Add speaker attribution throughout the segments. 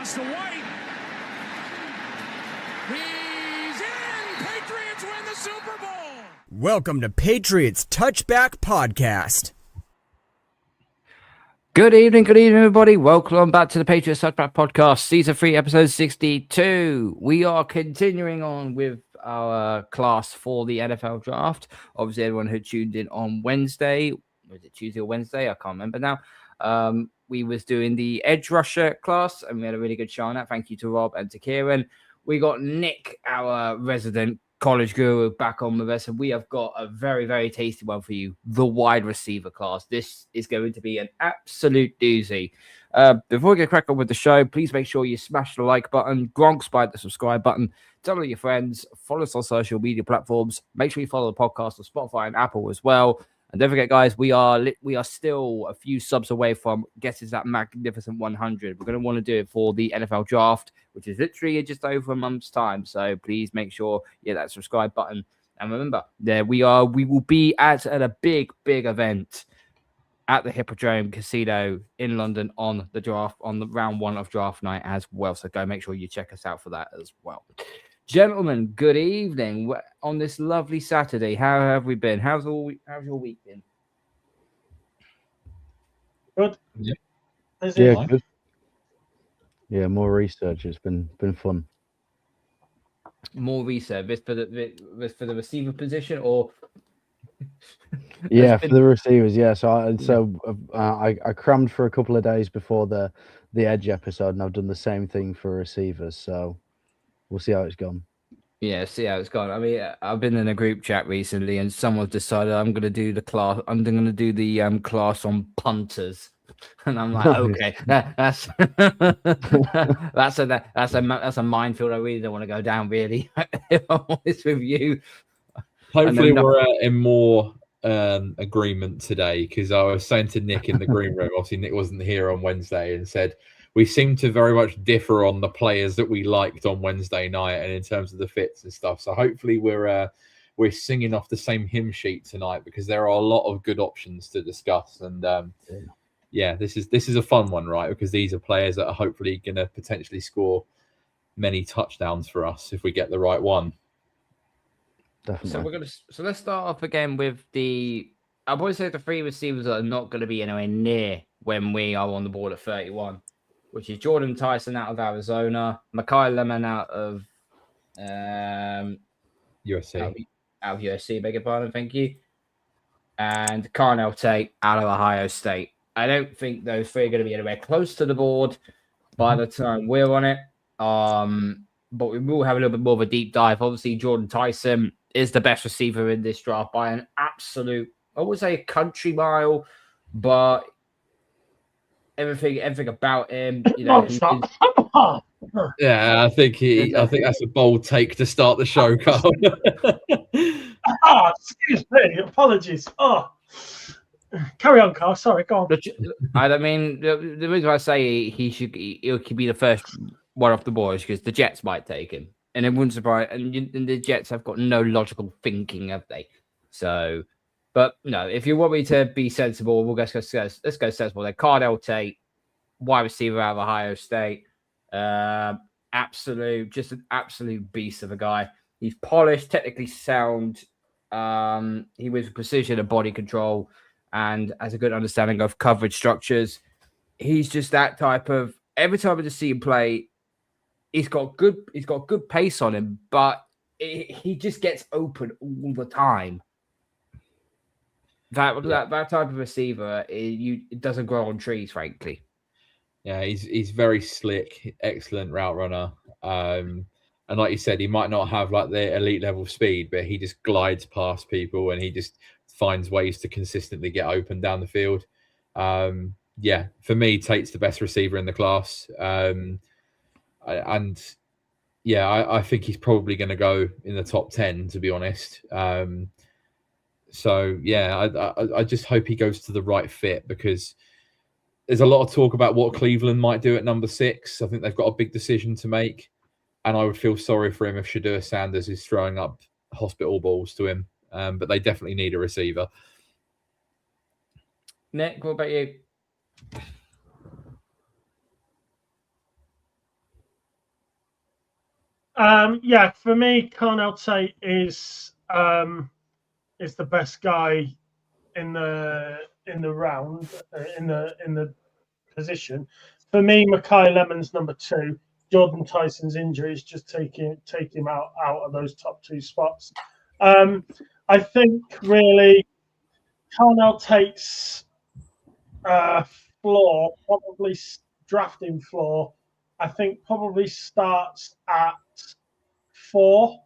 Speaker 1: toss to White. He's in! Patriots win the Super Bowl!
Speaker 2: Welcome to Patriots Touchback Podcast.
Speaker 3: Good evening, everybody. Welcome back to the Patriots Touchback Podcast, Season 3, Episode 62. We are continuing on with our class for the NFL Draft. Obviously, everyone who tuned in on Wednesday, was it Tuesday or Wednesday? I can't remember now. We was doing the edge rusher class, and we had a really good show on that. Thank you to Rob and to Kieran. We got Nick, our resident college guru, back on with us, and we have got a very, very tasty one for you, the wide receiver class. This is going to be an absolute doozy. Before we get cracked on with the show, please make sure you smash the like button, Gronk the subscribe button, tell all your friends, follow us on social media platforms, make sure you follow the podcast on Spotify and Apple as well. And don't forget, guys, we are still a few subs away from getting that magnificent 100. We're going to want to do it for the NFL Draft, which is literally just over a month's time. So please make sure you hit that subscribe button. And remember, we will be at a big event at the Hippodrome Casino in London on the round 1 of draft night as well. So go make sure you check us out for that as well. Gentlemen, good evening. On this lovely Saturday, how have we been? How's your week been?
Speaker 4: Good.
Speaker 5: Yeah, good. Yeah, more research. It's been fun.
Speaker 3: More research. This for the receiver position, or
Speaker 5: yeah, for the receivers. Yeah, so I crammed for a couple of days before the Edge episode, and I've done the same thing for receivers. So we'll see how it's gone.
Speaker 3: Yeah, see how it's gone. I mean, I've been in a group chat recently, and someone's decided I'm going to do the class. I'm going to do the class on punters, and I'm like, okay, that's a minefield. I really don't want to go down. Really, if I'm honest with you.
Speaker 6: Hopefully, we're in more agreement today, because I was saying to Nick in the green room. Obviously, Nick wasn't here on Wednesday, and said, we seem to very much differ on the players that we liked on Wednesday night and in terms of the fits and stuff. So hopefully we're singing off the same hymn sheet tonight, because there are a lot of good options to discuss. And this is a fun one, right? Because these are players that are hopefully going to potentially score many touchdowns for us if we get the right one.
Speaker 5: Definitely.
Speaker 3: So let's start off again with I would say the 3 receivers that are not going to be anywhere near when we are on the board at 31. Which is Jordan Tyson out of Arizona, Mekhi Lemon out of
Speaker 6: USC.
Speaker 3: Out of USC, beg your pardon, thank you. And Carnell Tate out of Ohio State. I don't think those 3 are going to be anywhere close to the board by the time we're on it. But we will have a little bit more of a deep dive. Obviously, Jordan Tyson is the best receiver in this draft by an absolute, I would say, country mile, but everything about him, you know.
Speaker 6: Yeah, I think that's a bold take to start the show, Carl.
Speaker 4: Excuse me, apologies. Carry on, Carl. Sorry, go on.
Speaker 3: I mean, the reason I say he could be the first one off the board is because the Jets might take him, and it wouldn't surprise. And the Jets have got no logical thinking, have they? So. But no, if you want me to be sensible, let's go sensible. Then Cardell Tate, wide receiver out of Ohio State, just an absolute beast of a guy. He's polished, technically sound. He was precision and body control, and has a good understanding of coverage structures. He's just that type of. Every time I just see him play, he's got good pace on him, but he just gets open all the time. That type of receiver, it doesn't grow on trees, frankly.
Speaker 6: Yeah, he's very slick, excellent route runner. And like you said, he might not have like the elite level speed, but he just glides past people, and he just finds ways to consistently get open down the field. For me, Tate's the best receiver in the class. I think he's probably going to go in the top 10, to be honest. I just hope he goes to the right fit, because there's a lot of talk about what Cleveland might do at number 6. I think they've got a big decision to make, and I would feel sorry for him if Shedeur Sanders is throwing up hospital balls to him. But they definitely need a receiver.
Speaker 3: Nick, what about you?
Speaker 4: Yeah, for me, Cornell Tate is the best guy in the round in the position. For me, Mackay Lemon's number 2. Jordan Tyson's injury is just take him out of those top 2 spots. I think really Cornell Tate's floor, probably drafting floor, I think probably starts at 4,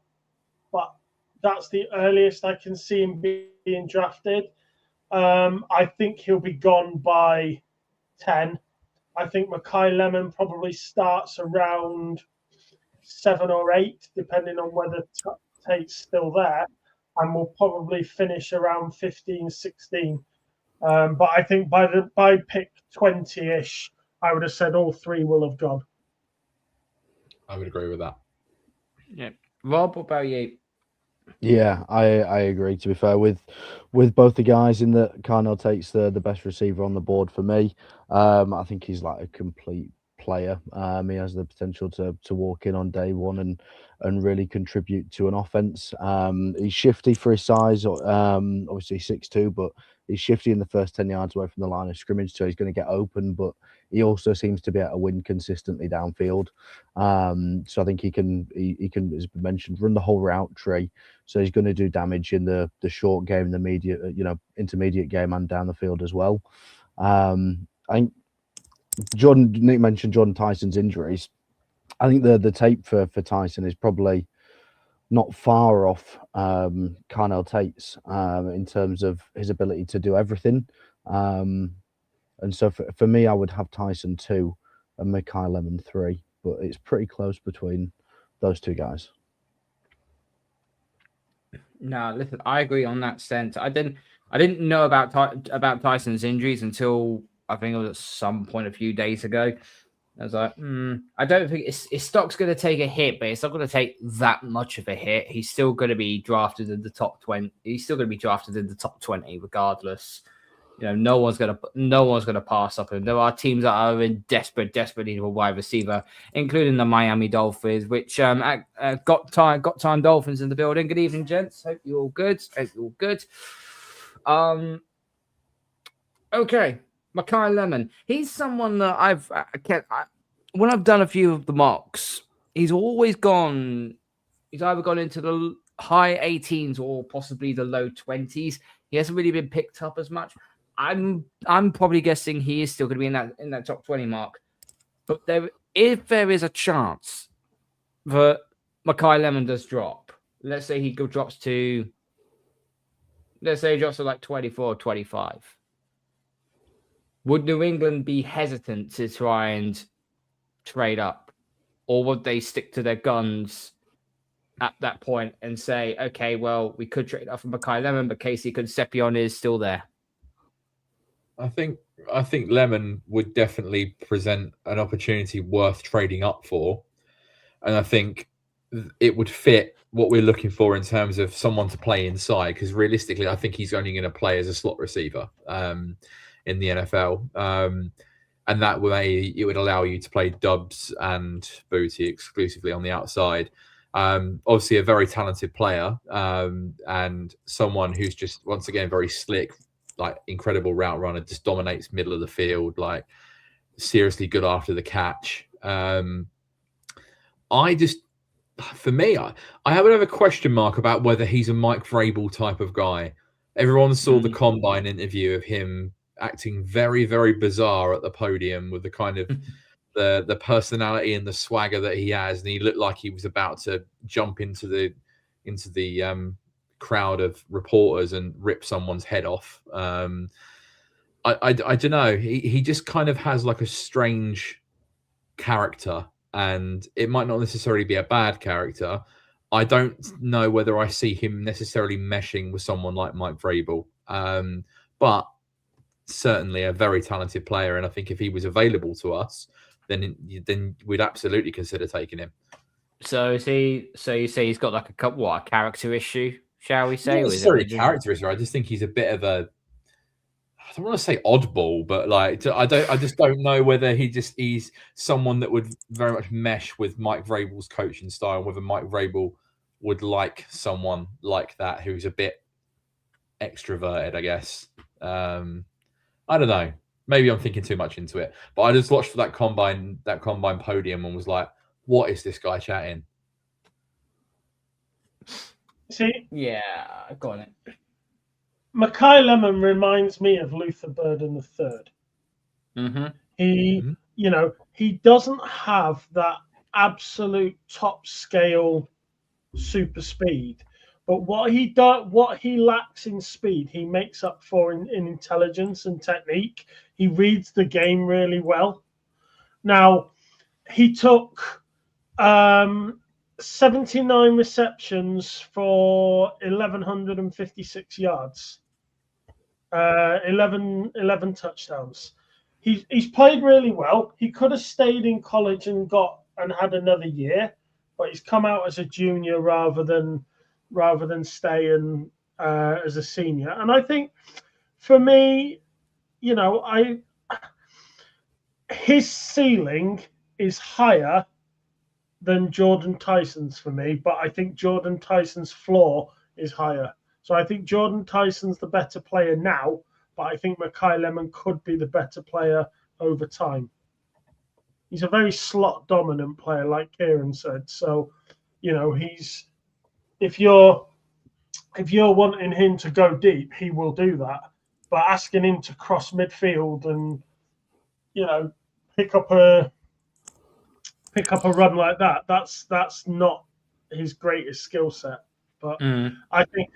Speaker 4: but that's the earliest I can see him being drafted. I think he'll be gone by 10. I think Mackay Lemon probably starts around 7 or 8, depending on whether Tate's still there, and will probably finish around 15, 16. But I think by pick 20-ish, I would have said all 3 will have gone.
Speaker 6: I would agree with that.
Speaker 3: Yeah. Rob, what about you?
Speaker 5: Yeah, I agree. To be fair, with both the guys in the Carnell Tate's the best receiver on the board for me. I think he's like a complete player. He has the potential to walk in on day one and really contribute to an offense. He's shifty for his size. Obviously 6'2", but he's shifty in the first 10 yards away from the line of scrimmage, so he's going to get open. But he also seems to be able to win consistently downfield. So I think he can, as mentioned, run the whole route tree. So he's going to do damage in the short game, the intermediate game, and down the field as well. I think Nick mentioned Jordan Tyson's injuries. I think the tape for Tyson is probably not far off Carnell Tate's in terms of his ability to do everything. And so for me, I would have Tyson 2 and Mackay Lemon 3, but it's pretty close between those 2 guys.
Speaker 3: No, listen, I agree on that sense. I didn't know about Tyson's injuries until I think it was at some point a few days ago. I was like, I don't think his stock's going to take a hit, but it's not going to take that much of a hit. He's still going to be drafted in the top 20. He's still going to be drafted in the top 20 regardless. You know, no one's going to pass up him. There are teams that are in desperate need of a wide receiver, including the Miami Dolphins, which got time Dolphins in the building. Good evening, gents. Hope you're all good. Okay, Mackay Lemon. He's someone that when I've done a few of the mocks, he's always gone. He's either gone into the high 18s or possibly the low 20s. He hasn't really been picked up as much. I'm probably guessing he is still going to be in that top 20 mark. But if there is a chance that Mackay Lemon does drop, let's say he drops to like 24 or 25. Would New England be hesitant to try and trade up? Or would they stick to their guns at that point and say, okay, well, we could trade up for Mackay Lemon, but K.C Conception is still there?
Speaker 6: I think Lemon would definitely present an opportunity worth trading up for. And I think it would fit what we're looking for in terms of someone to play inside, because realistically, I think he's only going to play as a slot receiver in the NFL. And that way, it would allow you to play Dubs and Booty exclusively on the outside. Obviously, a very talented player and someone who's just, once again, very slick, like incredible route runner, just dominates middle of the field, like seriously good after the catch. For me, I would have a question mark about whether he's a Mike Vrabel type of guy. Everyone saw the combine interview of him acting very, very bizarre at the podium with the kind of the personality and the swagger that he has, and he looked like he was about to jump into the crowd of reporters and rip someone's head off. I don't know. He just kind of has like a strange character, and it might not necessarily be a bad character. I don't know whether I see him necessarily meshing with someone like Mike Vrabel, but certainly a very talented player. And I think if he was available to us, then we'd absolutely consider taking him.
Speaker 3: So you say he's got like a character issue, shall we say?
Speaker 6: Not necessarily a character issue. I just think he's a bit of a, I don't want to say oddball, but like I just don't know whether he's someone that would very much mesh with Mike Vrabel's coaching style. Whether Mike Vrabel would like someone like that who's a bit extroverted, I guess. I don't know. Maybe I'm thinking too much into it, but I just watched that combine podium and was like, "What is this guy chatting?"
Speaker 4: See,
Speaker 3: Yeah, go on it.
Speaker 4: Mackay Lemon reminds me of Luther Burden III.
Speaker 3: Mm-hmm.
Speaker 4: He doesn't have that absolute top scale super speed, but what he lacks in speed, he makes up for in intelligence and technique. He reads the game really well. Now, he took 79 receptions for 1,156 yards, 11 touchdowns. He's played really well. He could have stayed in college and had another year, but he's come out as a junior rather than staying as a senior. And I think for me, his ceiling is higher than Jordan Tyson's for me, but I think Jordan Tyson's floor is higher. So I think Jordan Tyson's the better player now, but I think Mackay Lemon could be the better player over time. He's a very slot dominant player, like Kieran said. So, if you're wanting him to go deep, he will do that. But asking him to cross midfield and pick up a run like that, that's not his greatest skill set. But I think,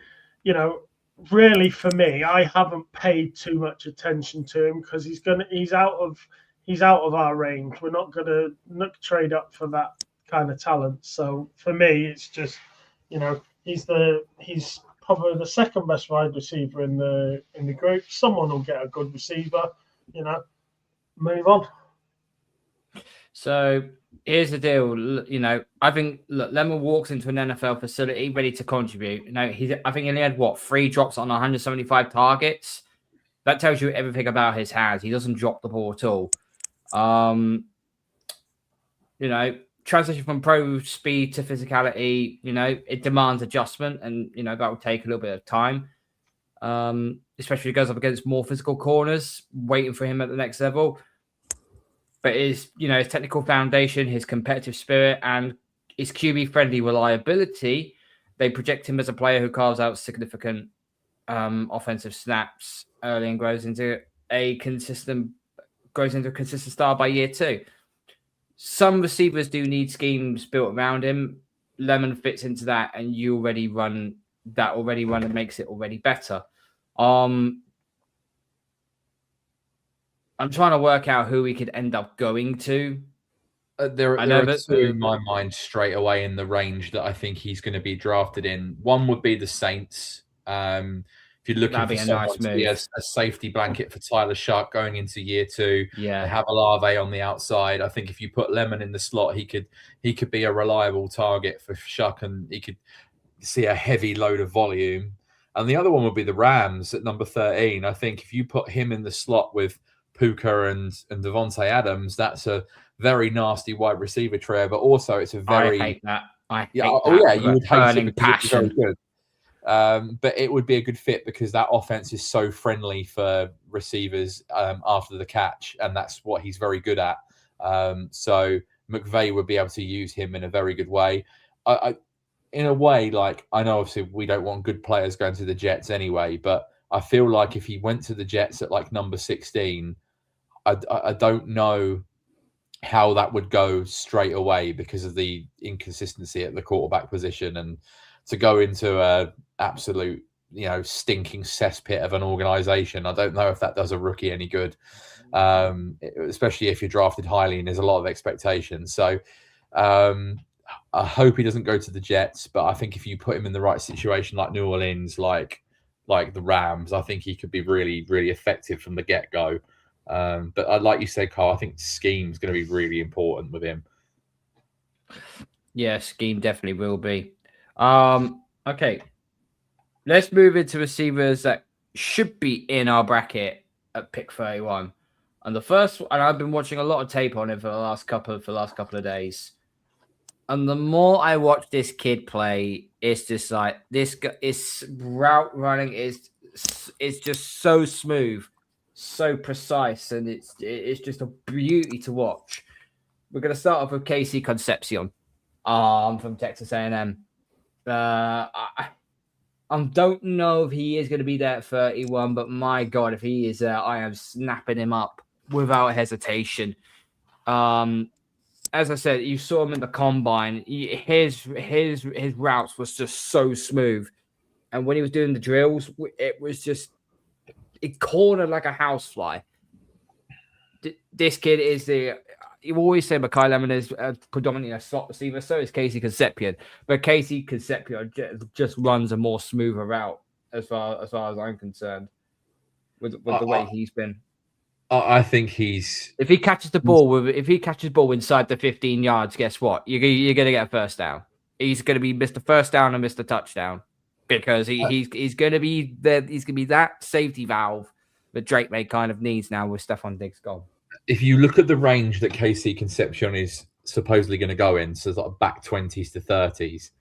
Speaker 4: really for me, I haven't paid too much attention to him because he's out of our range. We're not gonna trade up for that kind of talent. So for me, it's just, he's probably the second best wide receiver in the group. Someone will get a good receiver, move on.
Speaker 3: So here's the deal. I think Lemon walks into an NFL facility ready to contribute. I think he only had 3 drops on 175 targets. That tells you everything about his hands. He doesn't drop the ball at all. Transition from pro speed to physicality, it demands adjustment, and that will take a little bit of time. Especially if he goes up against more physical corners waiting for him at the next level. But his technical foundation, his competitive spirit, and his QB-friendly reliability, they project him as a player who carves out significant offensive snaps early and grows into a consistent star by year 2. Some receivers do need schemes built around him. Lemon fits into that, and you already run and makes it already better. I'm trying to work out who we could end up going to.
Speaker 6: There are 2 in my mind straight away in the range that I think he's going to be drafted in. One would be the Saints. If you're looking for someone to be a safety blanket for Tyler Shuck going into year 2, they have Olave on the outside. I think if you put Lemon in the slot, he could be a reliable target for Shuck, and he could see a heavy load of volume. And the other one would be the Rams at number 13. I think if you put him in the slot with Puka and Devontae Adams, that's a very nasty wide receiver trio, but also it's a very...
Speaker 3: I hate that.
Speaker 6: You would hate it because it's very good. But it would be a good fit because that offense is so friendly for receivers after the catch, and that's what he's very good at. So McVay would be able to use him in a very good way. In a way, I know obviously we don't want good players going to the Jets anyway, but I feel like if he went to the Jets at number 16, I don't know how that would go straight away because of the inconsistency at the quarterback position, and to go into a absolute stinking cesspit of an organization. I don't know if that does a rookie any good, especially if you're drafted highly and there's a lot of expectations. So I hope he doesn't go to the Jets, but I think if you put him in the right situation, like New Orleans, like the Rams, I think he could be really, really effective from the get-go. But like you said, Carl, I think scheme is going to be really important with him.
Speaker 3: Yeah, scheme definitely will be. Okay, let's move into receivers that should be in our bracket at pick 31. And I've been watching a lot of tape on him for the last couple of days. And the more I watch this kid play, it's just like this route running is just so smooth, so precise, and it's just a beauty to watch. We're going to start off with K.C Conception. I'm from Texas A&M. I don't know if he is going to be there at 31, but my God, if he is there, I am snapping him up without hesitation. As I said, you saw him in the combine. His routes was just so smooth, and when he was doing the drills, it was just it cornered like a housefly. This kid is you always say Makai Lemon is predominantly a slot receiver, so is K.C Conception. But K.C Conception just runs a more smoother route as far as I'm concerned with the way he's been.
Speaker 6: I think if
Speaker 3: he catches the ball inside the 15 yards, guess what? You're going to get a first down. He's going to be Mr. First Down and Mr. Touchdown because he's going to be there. He's going to be that safety valve that Drake May kind of needs now with Stephon Diggs gone.
Speaker 6: If you look at the range that K.C Conception is supposedly going to go in, so sort of back 20s to 30s,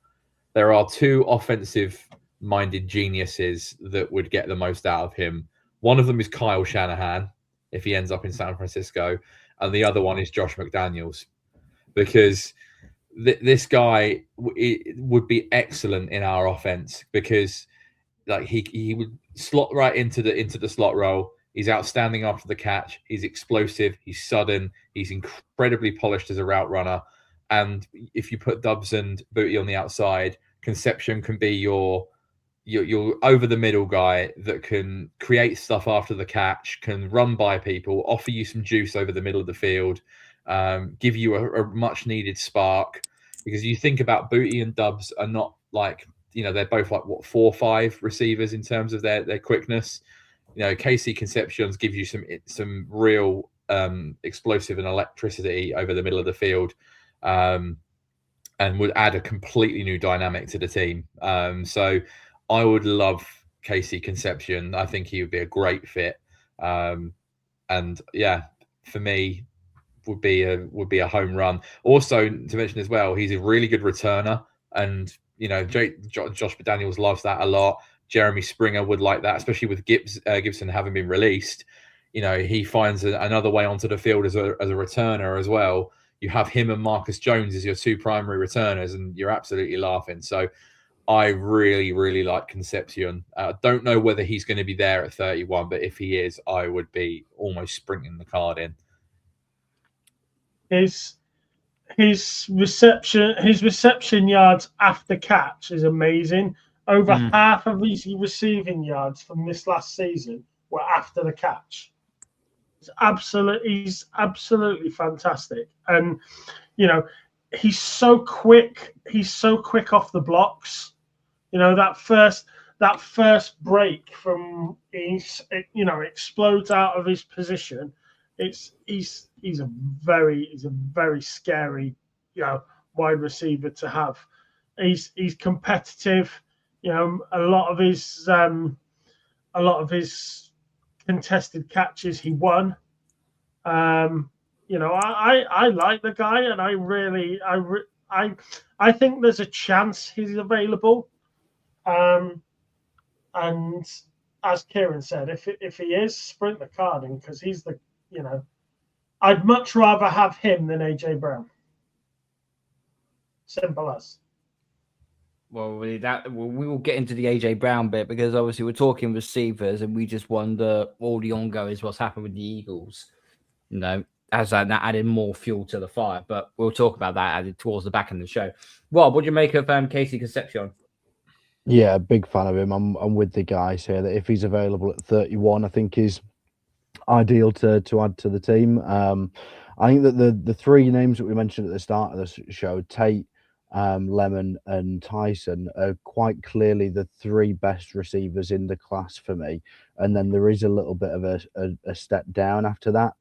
Speaker 6: there are two offensive-minded geniuses that would get the most out of him. One of them is Kyle Shanahan, if he ends up in San Francisco, and the other one is Josh McDaniels, because this guy would be excellent in our offense because like he would slot right into the slot role. He's outstanding after the catch. He's explosive. He's sudden. He's incredibly polished as a route runner. And if you put Dubs and Booty on the outside, Conception can be your over the middle guy that can create stuff after the catch, can run by people, offer you some juice over the middle of the field, give you a much needed spark. Because you think about Booty and Dubs are not like, they're both like 4 or 5 receivers in terms of their quickness. K.C Conceptions give you some real explosive and electricity over the middle of the field, and would add a completely new dynamic to the team. So I would love K.C Conception. I think he would be a great fit. And yeah, for me, would be a home run. Also to mention as well, he's a really good returner, and Josh McDaniels loves that a lot. Jeremy Springer would like that, especially with Gibson having been released. He finds another way onto the field as a returner as well. You have him and Marcus Jones as your 2 primary returners, and you're absolutely laughing. So I really, really like Concepcion. Don't know whether he's going to be there at 31, but if he is, I would be almost sprinting the card in.
Speaker 4: His reception yards after catch is amazing. Over half of his receiving yards from this last season were after the catch. He's absolutely fantastic. And he's so quick. He's so quick off the blocks. That first break from explodes out of his position. He's a very scary wide receiver to have. He's competitive. A lot of his contested catches he won. I like the guy, and I think there's a chance he's available. And as Kieran said, if he is, sprint the card in, because he's I'd much rather have him than AJ Brown. Simple as.
Speaker 3: Well, we will get into the AJ Brown bit, because obviously we're talking receivers, and we just wonder all the ongoings what's happened with the Eagles. As that added more fuel to the fire. But we'll talk about that added towards the back end of the show. Rob, what do you make of K.C Conception?
Speaker 5: Yeah, big fan of him. I'm with the guys here that if he's available at 31, I think he's ideal to add to the team. I think that the 3 names that we mentioned at the start of the show, Tate, Lemon and Tyson, are quite clearly the 3 best receivers in the class for me. And then there is a little bit of a step down after that.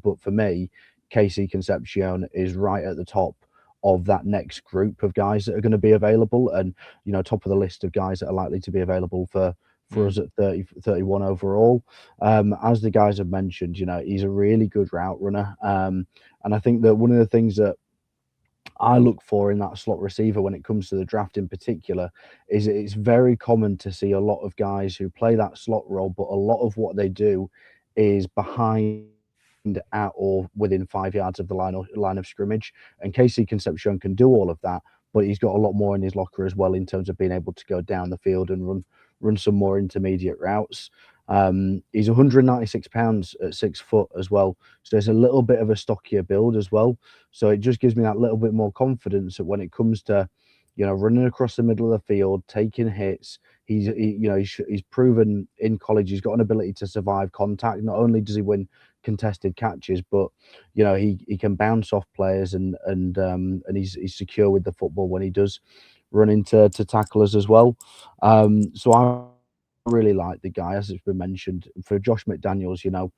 Speaker 5: But for me, K.C Concepcion is right at the top of that next group of guys that are going to be available, and top of the list of guys that are likely to be available for for us at 31 overall. As the guys have mentioned, he's a really good route runner. And I think that one of the things that I look for in that slot receiver when it comes to the draft in particular is it's very common to see a lot of guys who play that slot role, but a lot of what they do is behind at or within 5 yards of the line of scrimmage. And K.C Conception can do all of that, but he's got a lot more in his locker as well in terms of being able to go down the field and run some more intermediate routes. He's 196 pounds at 6 foot as well, so there's a little bit of a stockier build as well. So it just gives me that little bit more confidence that when it comes to, running across the middle of the field, taking hits, he's proven in college he's got an ability to survive contact. Not only does he win contested catches, but he can bounce off players and he's secure with the football when he does run into tacklers as well. So I really like the guy, as it's been mentioned. For Josh McDaniels,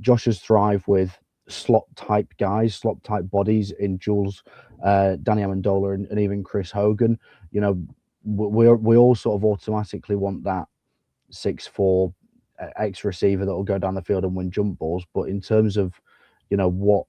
Speaker 5: Josh has thrived with slot type guys, slot type bodies in Jules, Danny Amendola, and even Chris Hogan. We all sort of automatically want that 6'4" ex receiver that will go down the field and win jump balls. But in terms of what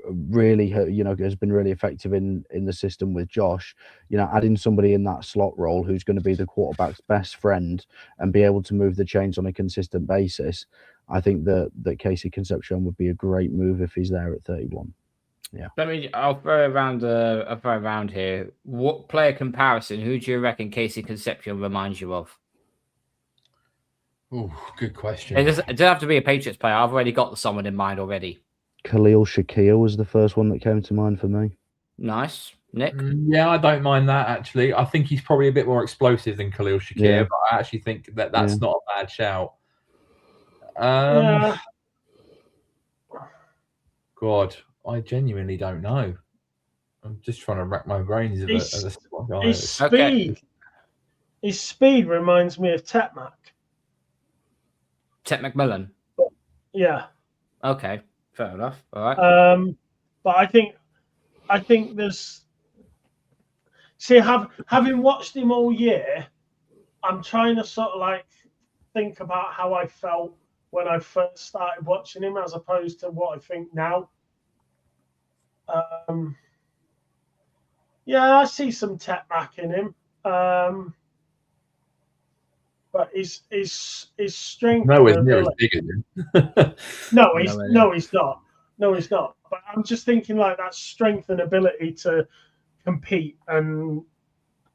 Speaker 5: really has been really effective in the system with Josh, adding somebody in that slot role who's going to be the quarterback's best friend and be able to move the chains on a consistent basis, I think that K.C Conception would be a great move if he's there at 31. Yeah.
Speaker 3: I'll throw around here. What player comparison? Who do you reckon K.C Conception reminds you of?
Speaker 6: Oh, good question.
Speaker 3: It doesn't have to be a Patriots player. I've already got someone in mind already.
Speaker 5: Khalil Shakir was the first one that came to mind for me.
Speaker 3: Nice. Nick?
Speaker 6: Yeah, I don't mind that, actually. I think he's probably a bit more explosive than Khalil Shakir, but I actually think that's not a bad shout. God, I genuinely don't know. I'm just trying to rack my brains of a guy.
Speaker 4: His speed reminds me of Tetmac.
Speaker 3: Tet McMillan?
Speaker 4: Yeah.
Speaker 3: Okay. Fair enough. All right.
Speaker 4: But I think there's. See, having watched him all year, I'm trying to sort of think about how I felt when I first started watching him, as opposed to what I think now. I see some Tetmac in him, but his strength.
Speaker 6: Nowhere near as big as him.
Speaker 4: No, he's not. No, he's not. But I'm just thinking that strength and ability to compete and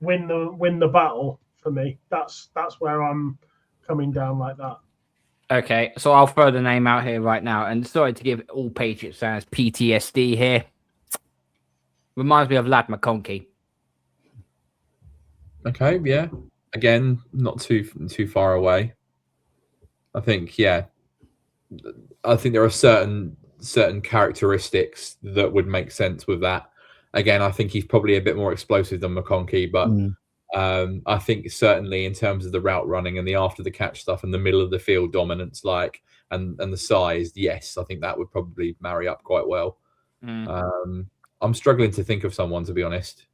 Speaker 4: win the battle for me. That's where I'm coming down like that.
Speaker 3: Okay, so I'll throw the name out here right now, and sorry to give all Patriots fans PTSD here. Reminds me of Lad McConkey.
Speaker 6: Okay, yeah. Again, not too far away. I think, there are certain characteristics that would make sense with that. Again, I think he's probably a bit more explosive than McConkey, but I think certainly in terms of the route running and the after the catch stuff and the middle of the field dominance, and the size, yes, I think that would probably marry up quite well. I'm struggling to think of someone, to be honest.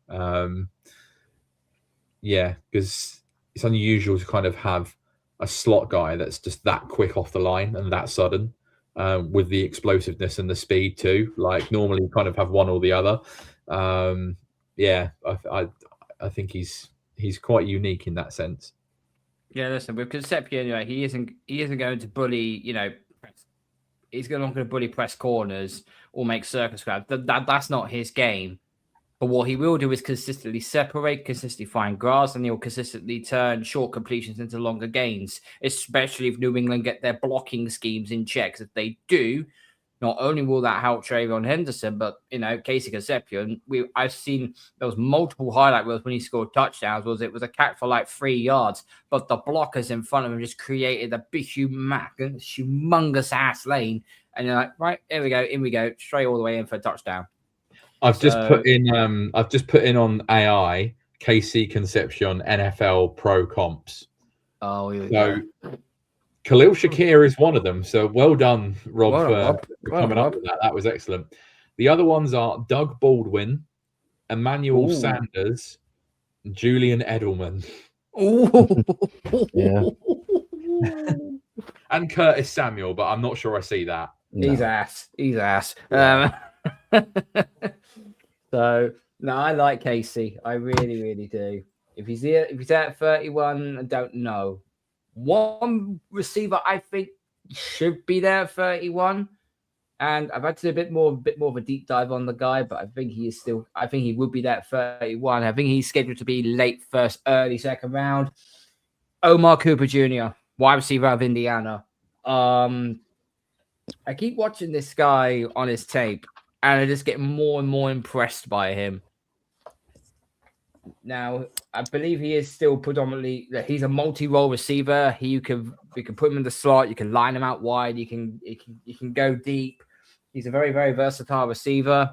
Speaker 6: Because it's unusual to kind of have a slot guy that's just that quick off the line and that sudden, with the explosiveness and the speed too. Normally you kind of have one or the other. I think he's quite unique in that sense.
Speaker 3: Yeah, listen, with Conception, he isn't going to bully, he's not going to bully press corners or make circus grabs. That's not his game. But what he will do is consistently separate, consistently find grass, and he'll consistently turn short completions into longer gains, especially if New England get their blocking schemes in check. If they do, not only will that help Trayvon Henderson, but, K.C Conception, I've seen those multiple highlight reels when he scored touchdowns. It was a catch for 3 yards, but the blockers in front of him just created a big, humongous ass lane. And you're like, right, here we go, in we go, straight all the way in for a touchdown.
Speaker 6: I've just put in on AI K.C Conception NFL Pro Comps.
Speaker 3: Oh, here we go.
Speaker 6: Khalil Shakir is one of them. So well done, Rob, for coming up with that. That was excellent. The other ones are Doug Baldwin, Emmanuel Sanders, Julian Edelman.
Speaker 3: Ooh.
Speaker 5: Yeah.
Speaker 6: And Curtis Samuel, but I'm not sure I see that.
Speaker 3: He's ass. Yeah. So no, I like KC. I really, really do. If he's there at 31, I don't know. One receiver I think should be there at 31. And I've had to do a bit more of a deep dive on the guy, but I think he would be there at 31. I think he's scheduled to be late first, early second round. Omar Cooper Jr., wide receiver out of Indiana. I keep watching this guy on his tape, and I just get more and more impressed by him. Now, I believe he is still predominantly, he's a multi-role receiver. We can put him in the slot. You can line him out wide. You can go deep. He's a very, very versatile receiver.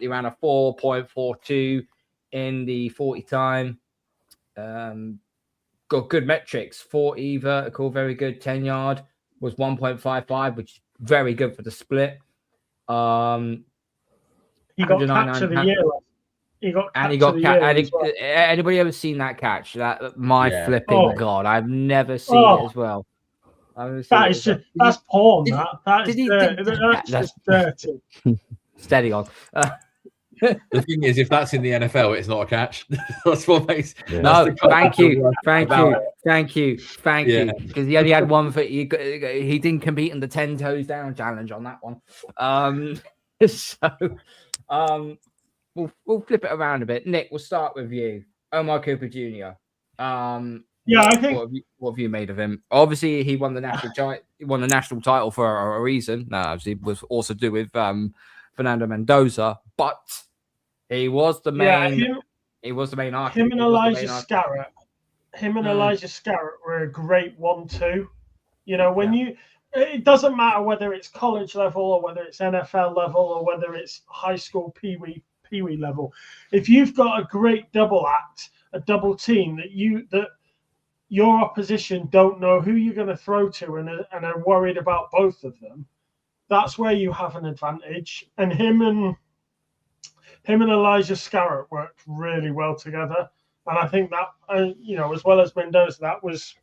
Speaker 3: He ran a 4.42 in the 40 time. Got good metrics. 40 vertical, very good. 10 yard was 1.55, which is very good for the split.
Speaker 4: He got catch of the year.
Speaker 3: Anybody ever seen that catch? Flipping God, I've never seen it as well.
Speaker 4: That's porn. That's just dirty.
Speaker 3: Steady on.
Speaker 6: The thing is, if that's in the NFL, it's not a catch. That's what makes.
Speaker 3: Yeah. No, thank you. Because he only had one for he didn't compete in the 10 toes down challenge on that one. We'll flip it around a bit. Nick, we'll start with you. Omar Cooper Jr.
Speaker 4: I think.
Speaker 3: What have you made of him? Obviously, he won the national title for a reason. No, obviously, it was also to do with Fernando Mendoza, but he was the main. He was the main architect.
Speaker 4: Him and Elijah Scarrett were a great 1-2. You know, it doesn't matter whether it's college level or whether it's NFL level or whether it's high school pee wee level. If you've got a great double act, a double team that your opposition don't know who you're going to throw to and are worried about both of them, that's where you have an advantage. And him and Elijah Scarrett worked really well together. And I think that, as well as Mendoza, that was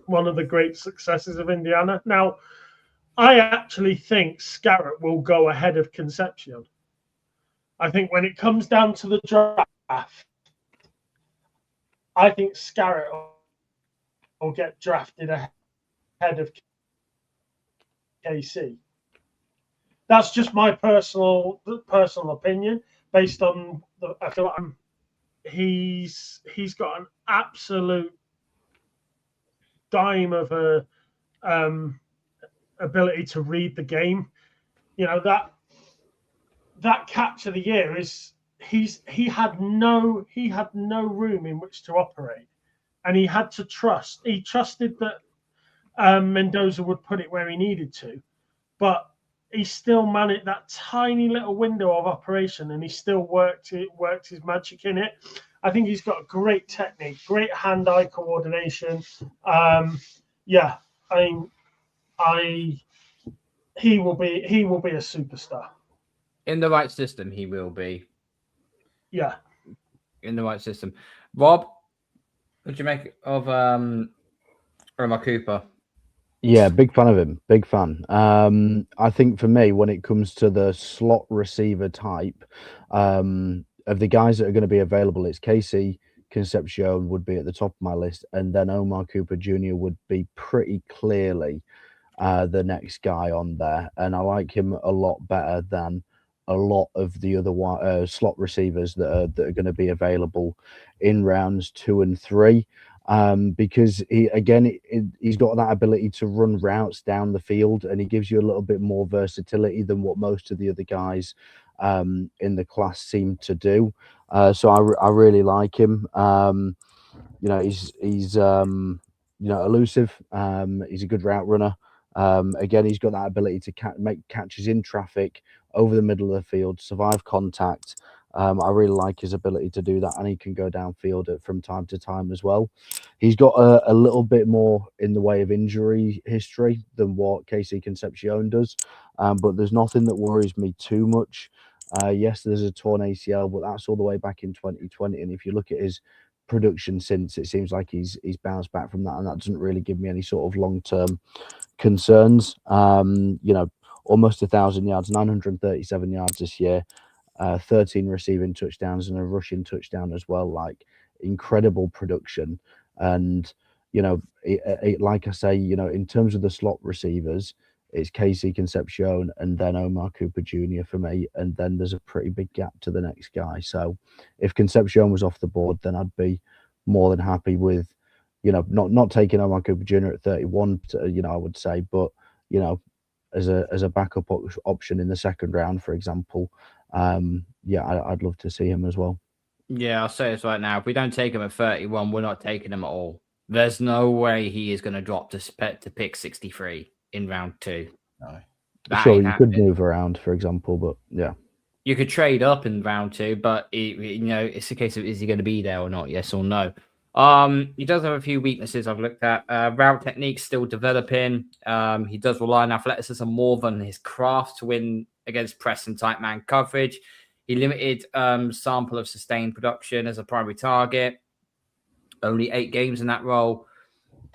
Speaker 4: one of the great successes of Indiana. Now, I actually think Scarrett will go ahead of Conception. I think when it comes down to the draft, I think Scarrett will get drafted ahead of KC. That's just my personal opinion, based on I feel like he's got an absolute dime of a ability to read the game. You know, that catch of the year is he had no room in which to operate, and he had to trust. He trusted that Mendoza would put it where he needed to, but he still managed that tiny little window of operation, and he still worked his magic in it. I think he's got great technique, great hand-eye coordination. He will be a superstar.
Speaker 3: In the right system, he will be.
Speaker 4: Yeah.
Speaker 3: In the right system. Rob, what do you make of Omar Cooper?
Speaker 5: Yeah, big fan of him. Big fan. I think for me, when it comes to the slot receiver type, of the guys that are going to be available, it's K.C. Conception would be at the top of my list, and then Omar Cooper Jr. would be pretty clearly the next guy on there. And I like him a lot better than a lot of the other slot receivers that are going to be available in rounds 2 and 3. Because he's got that ability to run routes down the field, and he gives you a little bit more versatility than what most of the other guys in the class seem to do. So I really like him. He's elusive. He's a good route runner. Again, he's got that ability to make catches in traffic over the middle of the field, survive contact. I really like his ability to do that, and he can go downfield from time to time as well. He's got a little bit more in the way of injury history than what K.C. Concepcion does, but there's nothing that worries me too much. Yes, there's a torn ACL, but that's all the way back in 2020, and if you look at his production since. It seems like he's bounced back from that, and that doesn't really give me any sort of long-term concerns. Almost 1,000 yards, 937 yards this year, 13 receiving touchdowns and a rushing touchdown as well. Like, incredible production. And like I say, in terms of the slot receivers, it's K.C Conception and then Omar Cooper Jr. for me, and then there's a pretty big gap to the next guy. So if Conception was off the board, then I'd be more than happy with, not taking Omar Cooper Jr. at 31, I would say, but as a backup option in the second round, for example, I'd love to see him as well.
Speaker 3: Yeah, I'll say this right now. If we don't take him at 31, we're not taking him at all. There's no way he is going to drop to pick 63 in round 2.
Speaker 6: No.
Speaker 5: Sure, you could move around, for example, but yeah.
Speaker 3: You could trade up in round 2, but it's a case of, is he going to be there or not? Yes or no. He does have a few weaknesses I've looked at. Route technique still developing. He does rely on athleticism more than his craft to win against press and tight man coverage. He limited sample of sustained production as a primary target. Only 8 games in that role.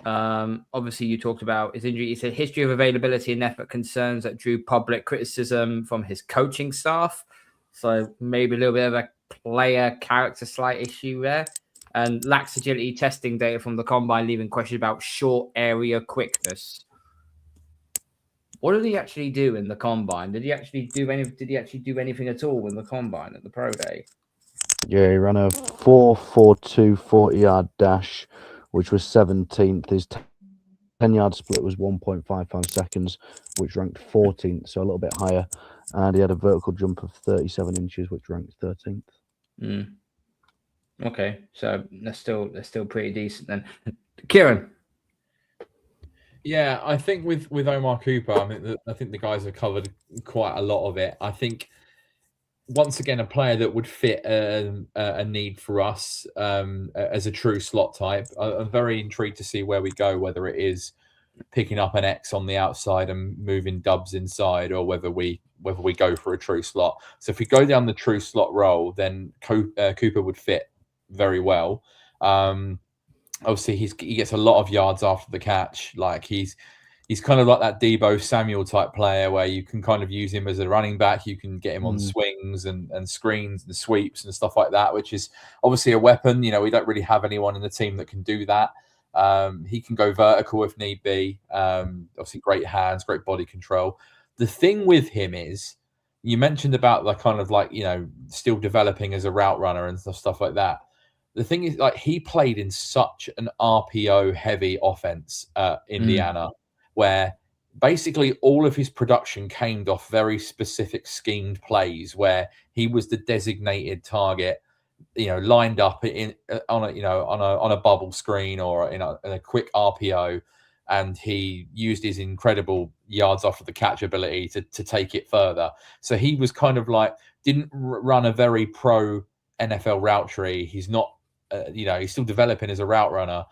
Speaker 3: Obviously, you talked about his injury. He said history of availability and effort concerns that drew public criticism from his coaching staff. So maybe a little bit of a player character slight issue there. And lacks agility testing data from the combine, leaving questions about short area quickness. What did he actually do in the combine? Did he actually do anything at all in the combine at the pro day?
Speaker 5: Yeah, he ran a 4.42 40-yard dash, which was 17th. His 10-yard split was 1.55 seconds, which ranked 14th, so a little bit higher. And he had a vertical jump of 37 inches, which ranked 13th.
Speaker 3: Okay, so they're still pretty decent then. Kieran.
Speaker 6: Yeah, I think with Omar Cooper, I think the guys have covered quite a lot of it. I think once again a player that would fit a need for us as a true slot type. I'm very intrigued to see where we go, whether it is picking up an X on the outside and moving Dubs inside, or whether we go for a true slot. So if we go down the true slot role, then Cooper would fit very well. Obviously, he gets a lot of yards after the catch. Like he's kind of like that Deebo Samuel type player where you can kind of use him as a running back. You can get him on swings and screens and sweeps and stuff like that, which is obviously a weapon. We don't really have anyone in the team that can do that. He can go vertical if need be. Obviously, great hands, great body control. The thing with him is, you mentioned about the kind of like, still developing as a route runner and stuff like that. The thing is, like, he played in such an RPO heavy offense at Indiana, where basically all of his production came off very specific schemed plays where he was the designated target, lined up on a bubble screen or in a quick RPO, and he used his incredible yards off of the catch ability to take it further. So he was kind of like, didn't run a very pro NFL route tree. He's not, he's still developing as a route runner,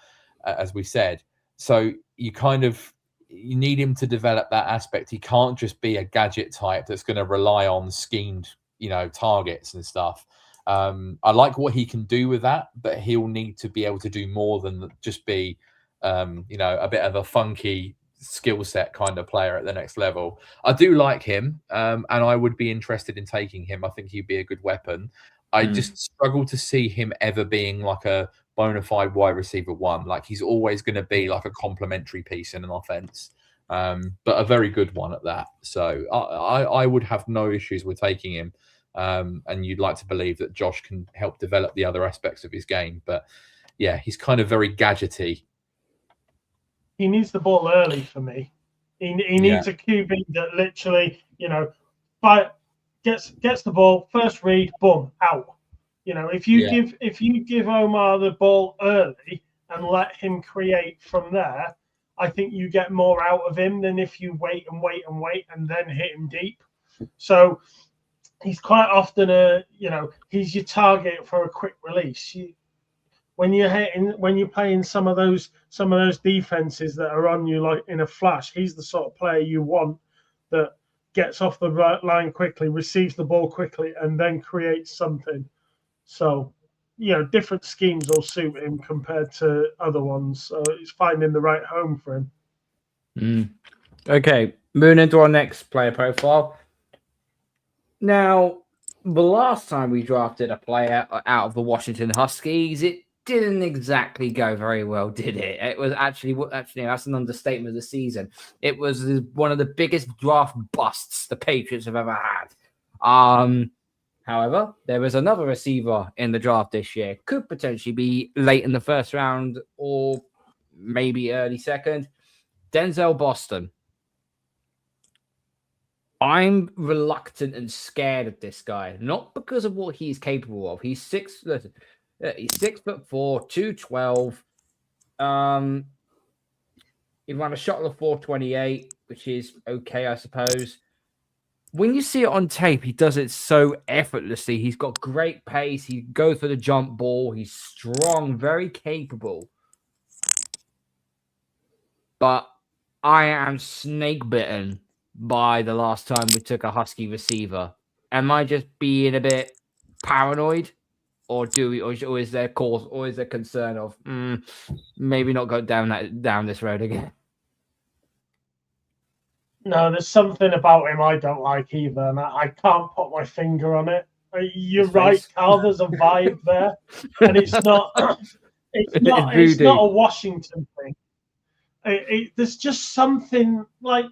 Speaker 6: as we said. So you need him to develop that aspect. He can't just be a gadget type that's going to rely on schemed, targets and stuff. I like what he can do with that, but he'll need to be able to do more than just be, a bit of a funky skill set kind of player at the next level. I do like him, and I would be interested in taking him. I think he'd be a good weapon. I just struggle to see him ever being like a bona fide wide receiver 1. Like, he's always going to be like a complementary piece in an offense, but a very good one at that. So I would have no issues with taking him. And you'd like to believe that Josh can help develop the other aspects of his game. But yeah, he's kind of very gadgety.
Speaker 4: He needs the ball early for me. He needs a QB that literally, gets the ball, first read, boom, out. If you give Omar the ball early and let him create from there, I think you get more out of him than if you wait and then hit him deep. So he's quite often he's your target for a quick release. When you're playing some of those defenses that are on you like in a flash, he's the sort of player you want that gets off the line quickly, receives the ball quickly, and then creates something. So different schemes will suit him compared to other ones. So it's finding the right home for him.
Speaker 3: Okay, moving into our next player profile. Now, the last time we drafted a player out of the Washington Huskies, it didn't exactly go very well, did it? It was actually that's an understatement of the season. It was one of the biggest draft busts the Patriots have ever had. However, there was another receiver in the draft this year. Could potentially be late in the first round or maybe early second. Denzel Boston. I'm reluctant and scared of this guy, not because of what he's capable of. He's 6'4", 212. He ran a shot of 4.28, which is okay, I suppose. When you see it on tape, he does it so effortlessly. He's got great pace. He goes for the jump ball. He's strong, very capable. But I am snake bitten by the last time we took a Husky receiver. Am I just being a bit paranoid, or is there cause, or is there concern of maybe not go down this road again?
Speaker 4: No, there's something about him I don't like either, and I can't put my finger on it. You're right, Carl. There's a vibe there, and it's not. It's not a Washington thing. There's just something like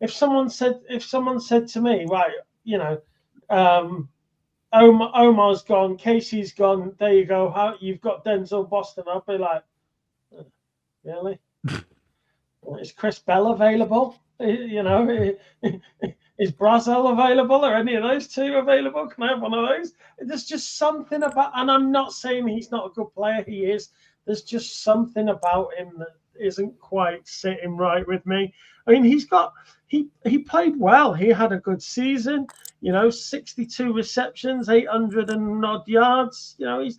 Speaker 4: if someone said to me, right, Omar's gone, K.C.'s gone, there you go. You've got Denzel Boston. I'll be like, really? Is Chris Bell available? Is Brazzel available? Are any of those two available? Can I have one of those? There's just something about, and I'm not saying he's not a good player. He is. There's just something about him that isn't quite sitting right with me. I mean, he played well. He had a good season. 62 receptions, 800 and odd yards. He's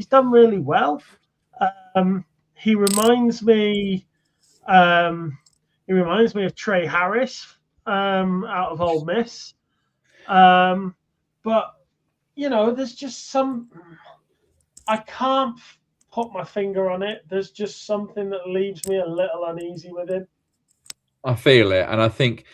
Speaker 4: done really well. He reminds me. He reminds me of Trey Harris out of Ole Miss. But there's just some. I can't put my finger on it. There's just something that leaves me a little uneasy with him.
Speaker 6: I feel it, and I think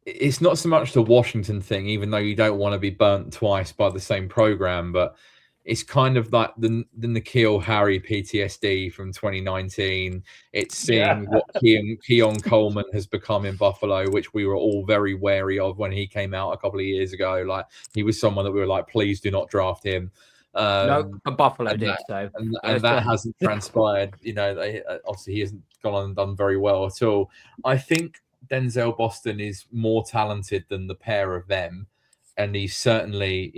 Speaker 6: it's not so much the Washington thing, even though you don't want to be burnt twice by the same program, but it's kind of like the N'Keal Harry PTSD from 2019. It's seeing what Keon Coleman has become in Buffalo, which we were all very wary of when he came out a couple of years ago. Like, he was someone that we were like, please do not draft him.
Speaker 3: No, but Buffalo did so.
Speaker 6: And that hasn't transpired. Obviously he hasn't gone on and done very well at all. I think Denzel Boston is more talented than the pair of them. And he's certainly,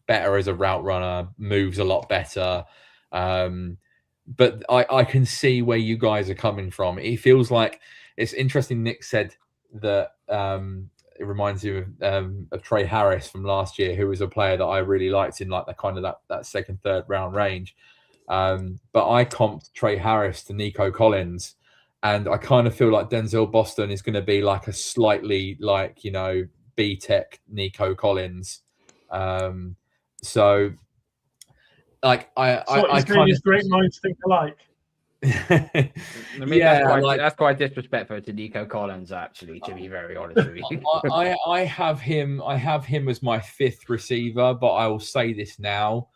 Speaker 6: better as a route runner, moves a lot better. But I can see where you guys are coming from. It feels like it's interesting. Nick said that it reminds you of Trey Harris from last year, who was a player that I really liked in like that second, third round range. But I comped Trey Harris to Nico Collins, and I kind of feel like Denzel Boston is going to be like a slightly B-Tech Nico Collins. So like I kind of
Speaker 4: great minds think alike.
Speaker 3: I mean, that's quite disrespectful to Nico Collins, actually, to be very honest with you.
Speaker 6: I have him as my fifth receiver, but I will say this now.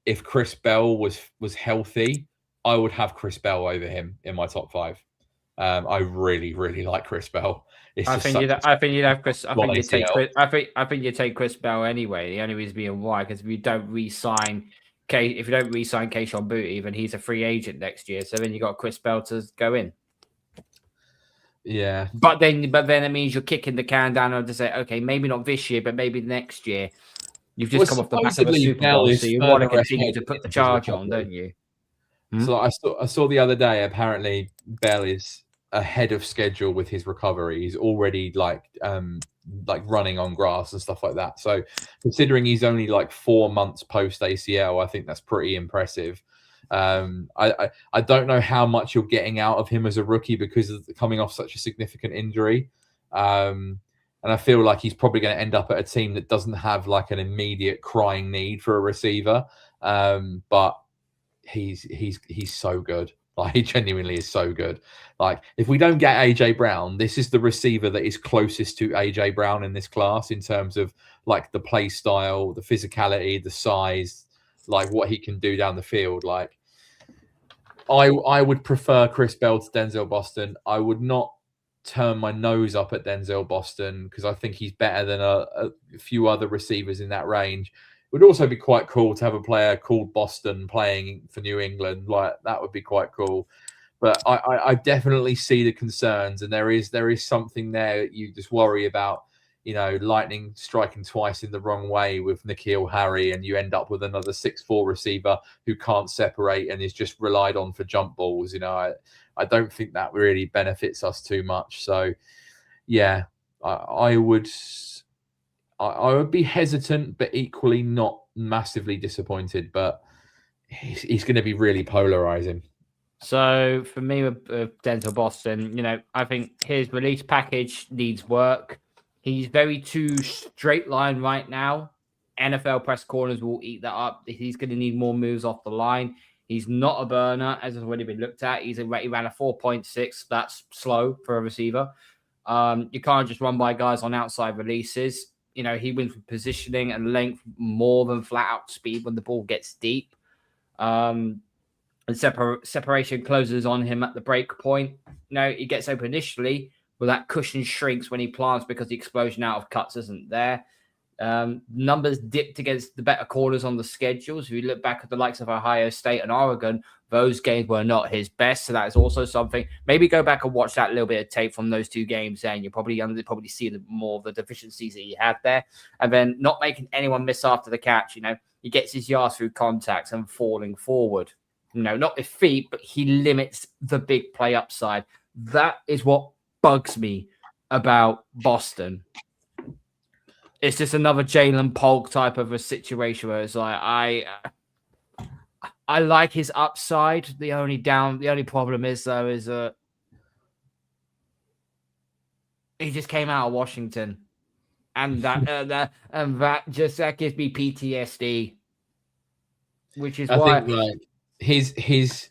Speaker 6: If Chris Bell was healthy, I would have Chris Bell over him in my top five. I really, really like Chris Bell.
Speaker 3: I think you'd have Chris. I think you take Chris Bell anyway. The only reason being why, because if you don't re-sign Keyshawn Booty, then he's a free agent next year. So then you got Chris Bell to go in.
Speaker 6: Yeah,
Speaker 3: but then it means you're kicking the can down and to say, okay, maybe not this year, but maybe next year. You've just come off the back of a Super Bowl, so you want to continue to put the charge on, don't you?
Speaker 6: So I saw the other day. Apparently, Bell is ahead of schedule with his recovery. He's already like running on grass and stuff like that. So considering he's only like 4 months post ACL, I think that's pretty impressive. I don't know how much you're getting out of him as a rookie because of coming off such a significant injury. And I feel like he's probably going to end up at a team that doesn't have like an immediate crying need for a receiver. But he's so good. Like, he genuinely is so good. Like, if we don't get AJ Brown, this is the receiver that is closest to AJ Brown in this class in terms of like the play style, the physicality, the size, like what he can do down the field. Like, I would prefer Chris Bell to Denzel Boston. I would not turn my nose up at Denzel Boston because I think he's better than a few other receivers in that range. It would also be quite cool to have a player called Boston playing for New England. Like, that would be quite cool. But I definitely see the concerns, and there is something there that you just worry about. You know, Lightning striking twice in the wrong way with N'Keal Harry, and you end up with another 6'4" receiver who can't separate and is just relied on for jump balls. You know, I don't think that really benefits us too much. So, yeah, I would be hesitant, but equally not massively disappointed. But he's going to be really polarizing.
Speaker 3: So for me with Denzel Boston, you know, I think his release package needs work. He's very too straight line right now. NFL press corners will eat that up. He's going to need more moves off the line. He's not a burner, as has already been looked at. He ran a 4.6. That's slow for a receiver. You can't just run by guys on outside releases. You know, he wins with positioning and length more than flat out speed when the ball gets deep. And separation closes on him at the break point. You know, he gets open initially, but that cushion shrinks when he plants because the explosion out of cuts isn't there. Numbers dipped against the better corners on the schedules. If you look back at the likes of Ohio State and Oregon, those games were not his best. So that is also something. Maybe go back and watch that little bit of tape from those two games, and you'll probably see more of the deficiencies that he had there. And then not making anyone miss after the catch. You know, he gets his yards through contacts and falling forward. You know, not with feet, but he limits the big play upside. That is what bugs me about Boston. It's just another Jalen Polk type of a situation where it's like I like his upside. The only problem is though is he just came out of Washington, and that gives me PTSD, which is why
Speaker 6: I think like his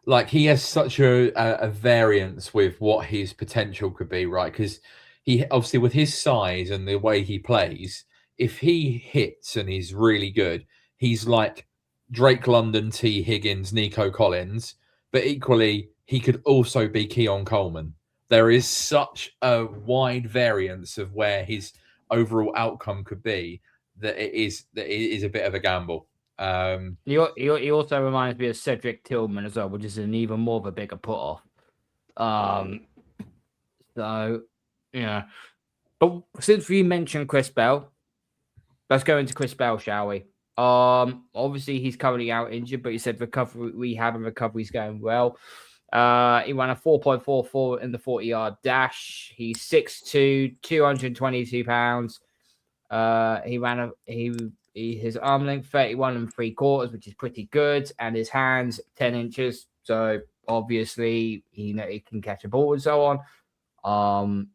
Speaker 6: like he has such a variance with what his potential could be, right? Because he obviously, with his size and the way he plays, if he hits and he's really good, he's like Drake London, T. Higgins, Nico Collins, but equally he could also be Keon Coleman. There is such a wide variance of where his overall outcome could be that it is a bit of a gamble.
Speaker 3: He also reminds me of Cedric Tillman as well, which is an even more of a bigger put off. So yeah, but since we mentioned Chris Bell, let's go into Chris Bell, shall we? Obviously he's currently out injured, but he said recovery's going well. He ran a 4.44 in the 40-yard dash. He's 6'2", 222 pounds. His arm length 31 3/4, which is pretty good, and his hands 10 inches. So obviously he can catch a ball and so on.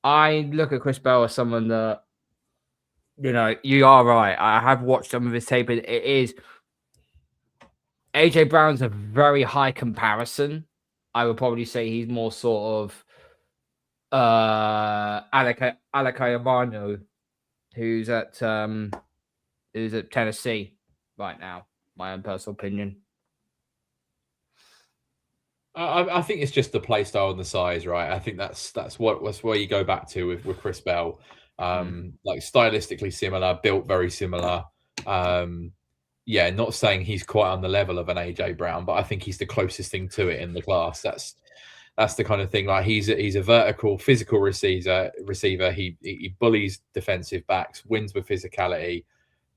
Speaker 3: I look at Chris Bell as someone that, you know, you are right. I have watched some of his tape. It is AJ Brown's a very high comparison. I would probably say he's more sort of Alakayamano, who's at Tennessee right now. My own personal opinion.
Speaker 6: I think it's just the play style and the size, right? I think that's where you go back to with Chris Bell. Like stylistically similar, built very similar. Yeah, not saying he's quite on the level of an AJ Brown, but I think he's the closest thing to it in the class. That's the kind of thing. Like he's a vertical, physical receiver. He bullies defensive backs, wins with physicality,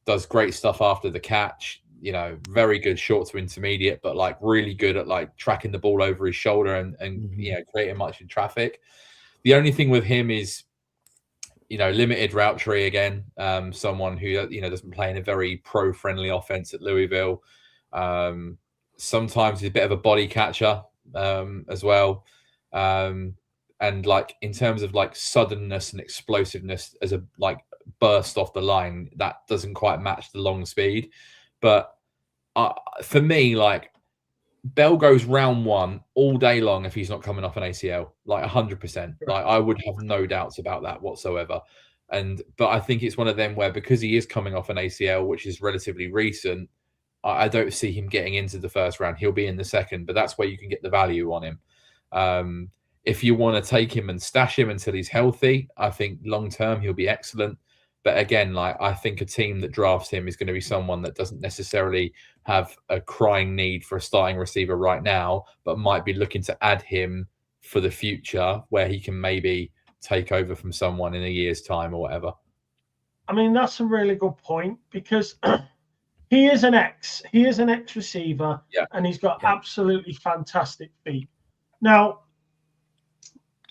Speaker 6: does great stuff after the catch. You know, very good short to intermediate, but like really good at like tracking the ball over his shoulder and you know, creating much in traffic. The only thing with him is, you know, limited route tree again. Someone who, you know, doesn't play in a very pro-friendly offense at Louisville. Sometimes he's a bit of a body catcher as well. And And like in terms of like suddenness and explosiveness as a like burst off the line, that doesn't quite match the long speed. But for me, like Bell goes round one all day long if he's not coming off an ACL, like 100%. Like I would have no doubts about that whatsoever. But I think it's one of them where because he is coming off an ACL, which is relatively recent, I don't see him getting into the first round. He'll be in the second, but that's where you can get the value on him. If you want to take him and stash him until he's healthy, I think long term he'll be excellent. But again, like I think a team that drafts him is going to be someone that doesn't necessarily have a crying need for a starting receiver right now, but might be looking to add him for the future where he can maybe take over from someone in a year's time or whatever.
Speaker 4: I mean, that's a really good point because he is an ex receiver, and he's got absolutely fantastic feet. Now,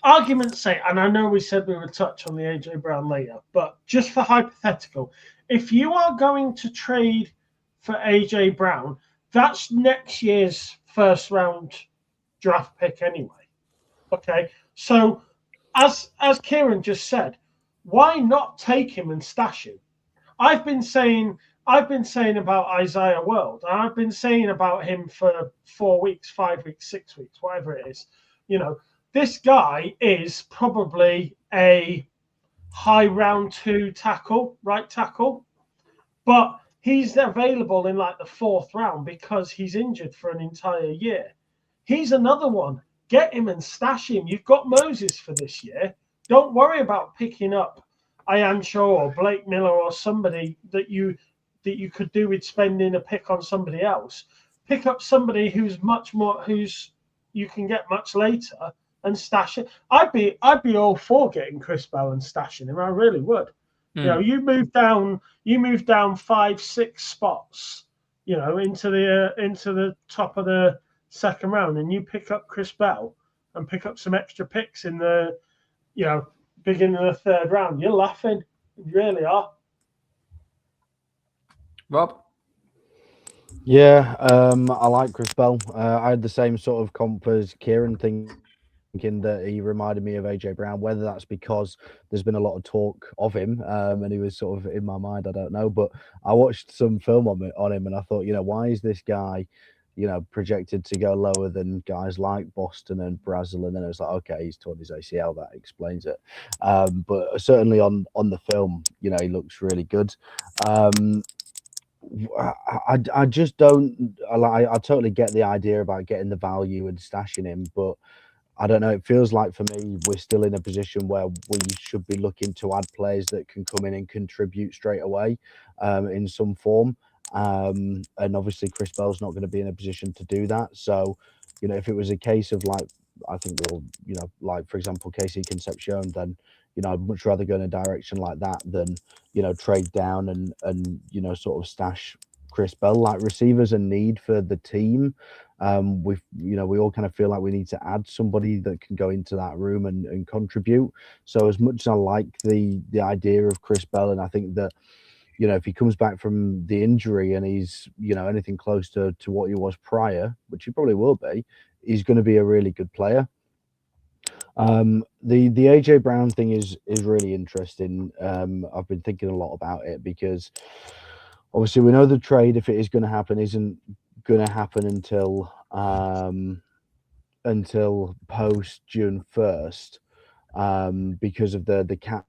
Speaker 4: argument's sake, and I know we said we would touch on the AJ Brown later, but just for hypothetical, if you are going to trade for AJ Brown, that's next year's first round draft pick anyway. Okay, so as Kieran just said, why not take him and stash him? I've been saying about Isaiah World, and I've been saying about him for 4 weeks, 5 weeks, 6 weeks, whatever it is. You know, this guy is probably a high round 2 tackle, right tackle, but he's available in like the 4th round because he's injured for an entire year. He's another one. Get him and stash him. You've got Moses for this year. Don't worry about picking up Ian Shaw or Blake Miller or somebody that you could do with spending a pick on somebody else. Pick up somebody who's you can get much later and stash it. I'd be all for getting Chris Bell and stashing him. I really would. You know, you move down 5-6 spots, you know, into the top of the second round, and you pick up Chris Bell and pick up some extra picks in the, you know, beginning of the 3rd round. You're laughing. You really are.
Speaker 3: Rob?
Speaker 5: Yeah, I like Chris Bell. I had the same sort of comp as Kieran, thinking that he reminded me of AJ Brown. Whether that's because there's been a lot of talk of him, and he was sort of in my mind, I don't know. But I watched some film on him, and I thought, you know, why is this guy, you know, projected to go lower than guys like Boston and Brazzel? And then I was like, okay, he's torn his ACL. That explains it. But certainly on the film, you know, he looks really good. I just don't. I totally get the idea about getting the value and stashing him, but I don't know. It feels like for me, we're still in a position where we should be looking to add players that can come in and contribute straight away in some form. And obviously, Chris Bell's not going to be in a position to do that. So, you know, if it was a case of like, I think we'll, you know, like for example, K.C Conception, then, you know, I'd much rather go in a direction like that than, you know, trade down and you know, sort of stash Chris Bell. Like receivers a need for the team. We all kind of feel like we need to add somebody that can go into that room and contribute. So as much as I like the idea of Chris Bell, and I think that, you know, if he comes back from the injury and he's, you know, anything close to what he was prior, which he probably will be, he's going to be a really good player. The AJ Brown thing is really interesting. I've been thinking a lot about it because obviously we know the trade, if it is going to happen, isn't going to happen until post June 1st, because of the cap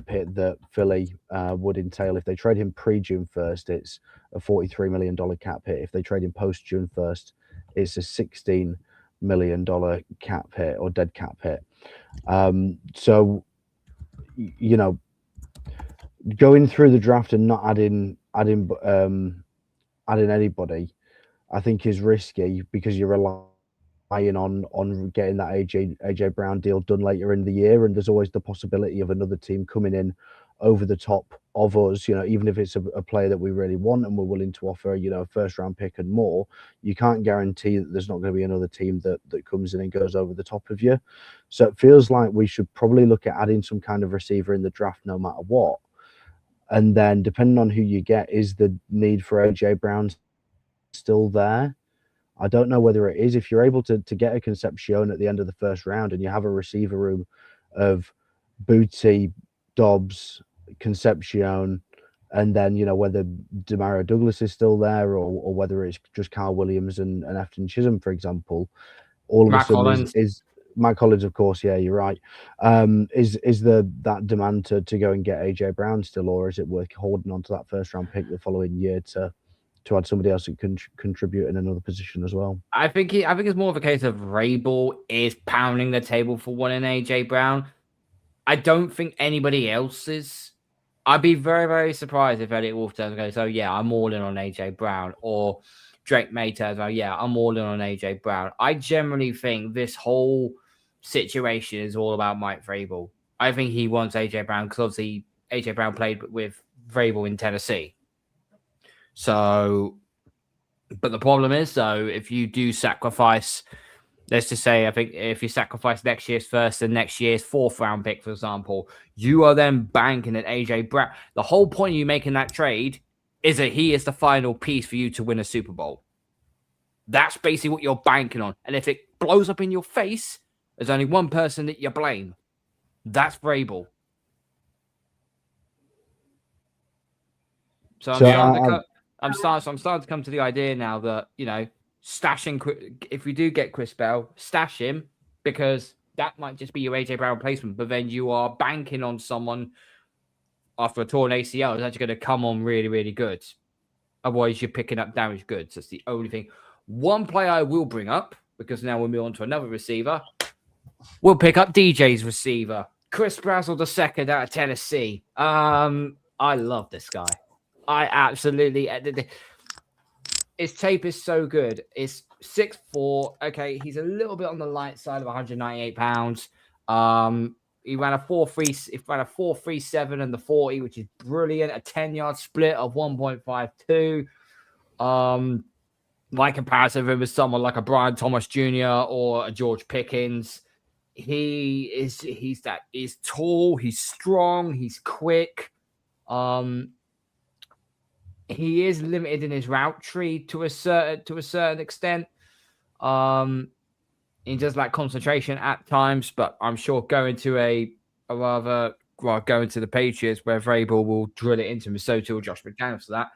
Speaker 5: hit that Philly would entail. If they trade him pre-June 1st, it's a $43 million cap hit. If they trade him post-June 1st, it's a $16 million cap hit or dead cap hit. So, you know, going through the draft and not adding anybody, I think is risky because you're relying on getting that AJ Brown deal done later in the year, and there's always the possibility of another team coming in over the top of us. You know, even if it's a player that we really want and we're willing to offer, you know, a 1st round pick and more, you can't guarantee that there's not going to be another team that comes in and goes over the top of you. So it feels like we should probably look at adding some kind of receiver in the draft no matter what. And then depending on who you get, is the need for AJ Brown still there? I don't know whether it is. If you're able to get a Concepcion at the end of the first round and you have a receiver room of Bootsy, Dobbs, Concepcion, and then, whether Demario Douglas is still there or whether it's just Carl Williams and Efton Chisholm, for example, all of
Speaker 3: Matt
Speaker 5: a sudden
Speaker 3: Collins.
Speaker 5: is Matt Collins, of course. Yeah, you're right. Is that demand to go and get AJ Brown still, or is it worth holding on to that first round pick the following year to add somebody else that can contribute in another position as well?
Speaker 3: I think it's more of a case of Vrabel is pounding the table for one in AJ Brown. I don't think anybody else is. I'd be very, very surprised if Elliot Wolf turns and goes, "Oh yeah, I'm all in on AJ Brown," or Drake May turns around, "Yeah, I'm all in on AJ Brown." I generally think this whole situation is all about Mike Vrabel. I think he wants AJ Brown because obviously AJ Brown played with Vrabel in Tennessee. So, but the problem is, though, if you do sacrifice, let's just say, I think if you sacrifice next year's first and next year's fourth round pick, for example, you are then banking at AJ Brown. The whole point of you making that trade is that he is the final piece for you to win a Super Bowl. That's basically what you're banking on. And if it blows up in your face, there's only one person that you blame. That's Vrabel. So I'm starting to come to the idea now that, stashing, if we do get Chris Bell, stash him, because that might just be your AJ Brown replacement. But then you are banking on someone after a torn ACL is actually going to come on really, really good. Otherwise, you're picking up damaged goods. That's the only thing. One player I will bring up, because now we'll move on to another receiver. We'll pick up DJ's receiver, Chris Brazzel II out of Tennessee. I love this guy. I absolutely. His tape is so good. It's 6'4". Okay, he's a little bit on the light side of 198 pounds. He ran a 4.3. He ran a 4.37 in the 40, which is brilliant. A 10-yard split of 1.52. My comparison of him is someone like a Brian Thomas Jr. or a George Pickens. He's tall. He's strong. He's quick. He is limited in his route tree to a certain extent. He does like concentration at times, but I'm sure going to going to the Patriots where Vrabel will drill it into Minnesota or Josh McDaniels for that.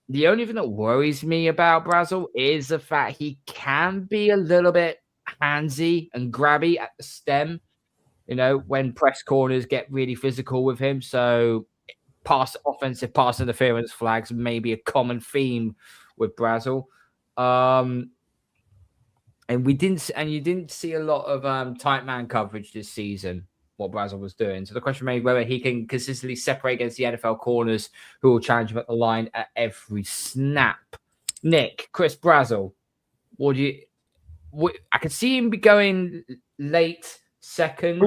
Speaker 3: The only thing that worries me about Brazzel is the fact he can be a little bit handsy and grabby at the stem, when press corners get really physical with him. So offensive pass interference flags may be a common theme with Brazzel. And you didn't see a lot of tight man coverage this season, what Brazzel was doing. So the question may be whether he can consistently separate against the NFL corners who will challenge him at the line at every snap. Nick, Chris Brazzel, I could see him be going late second.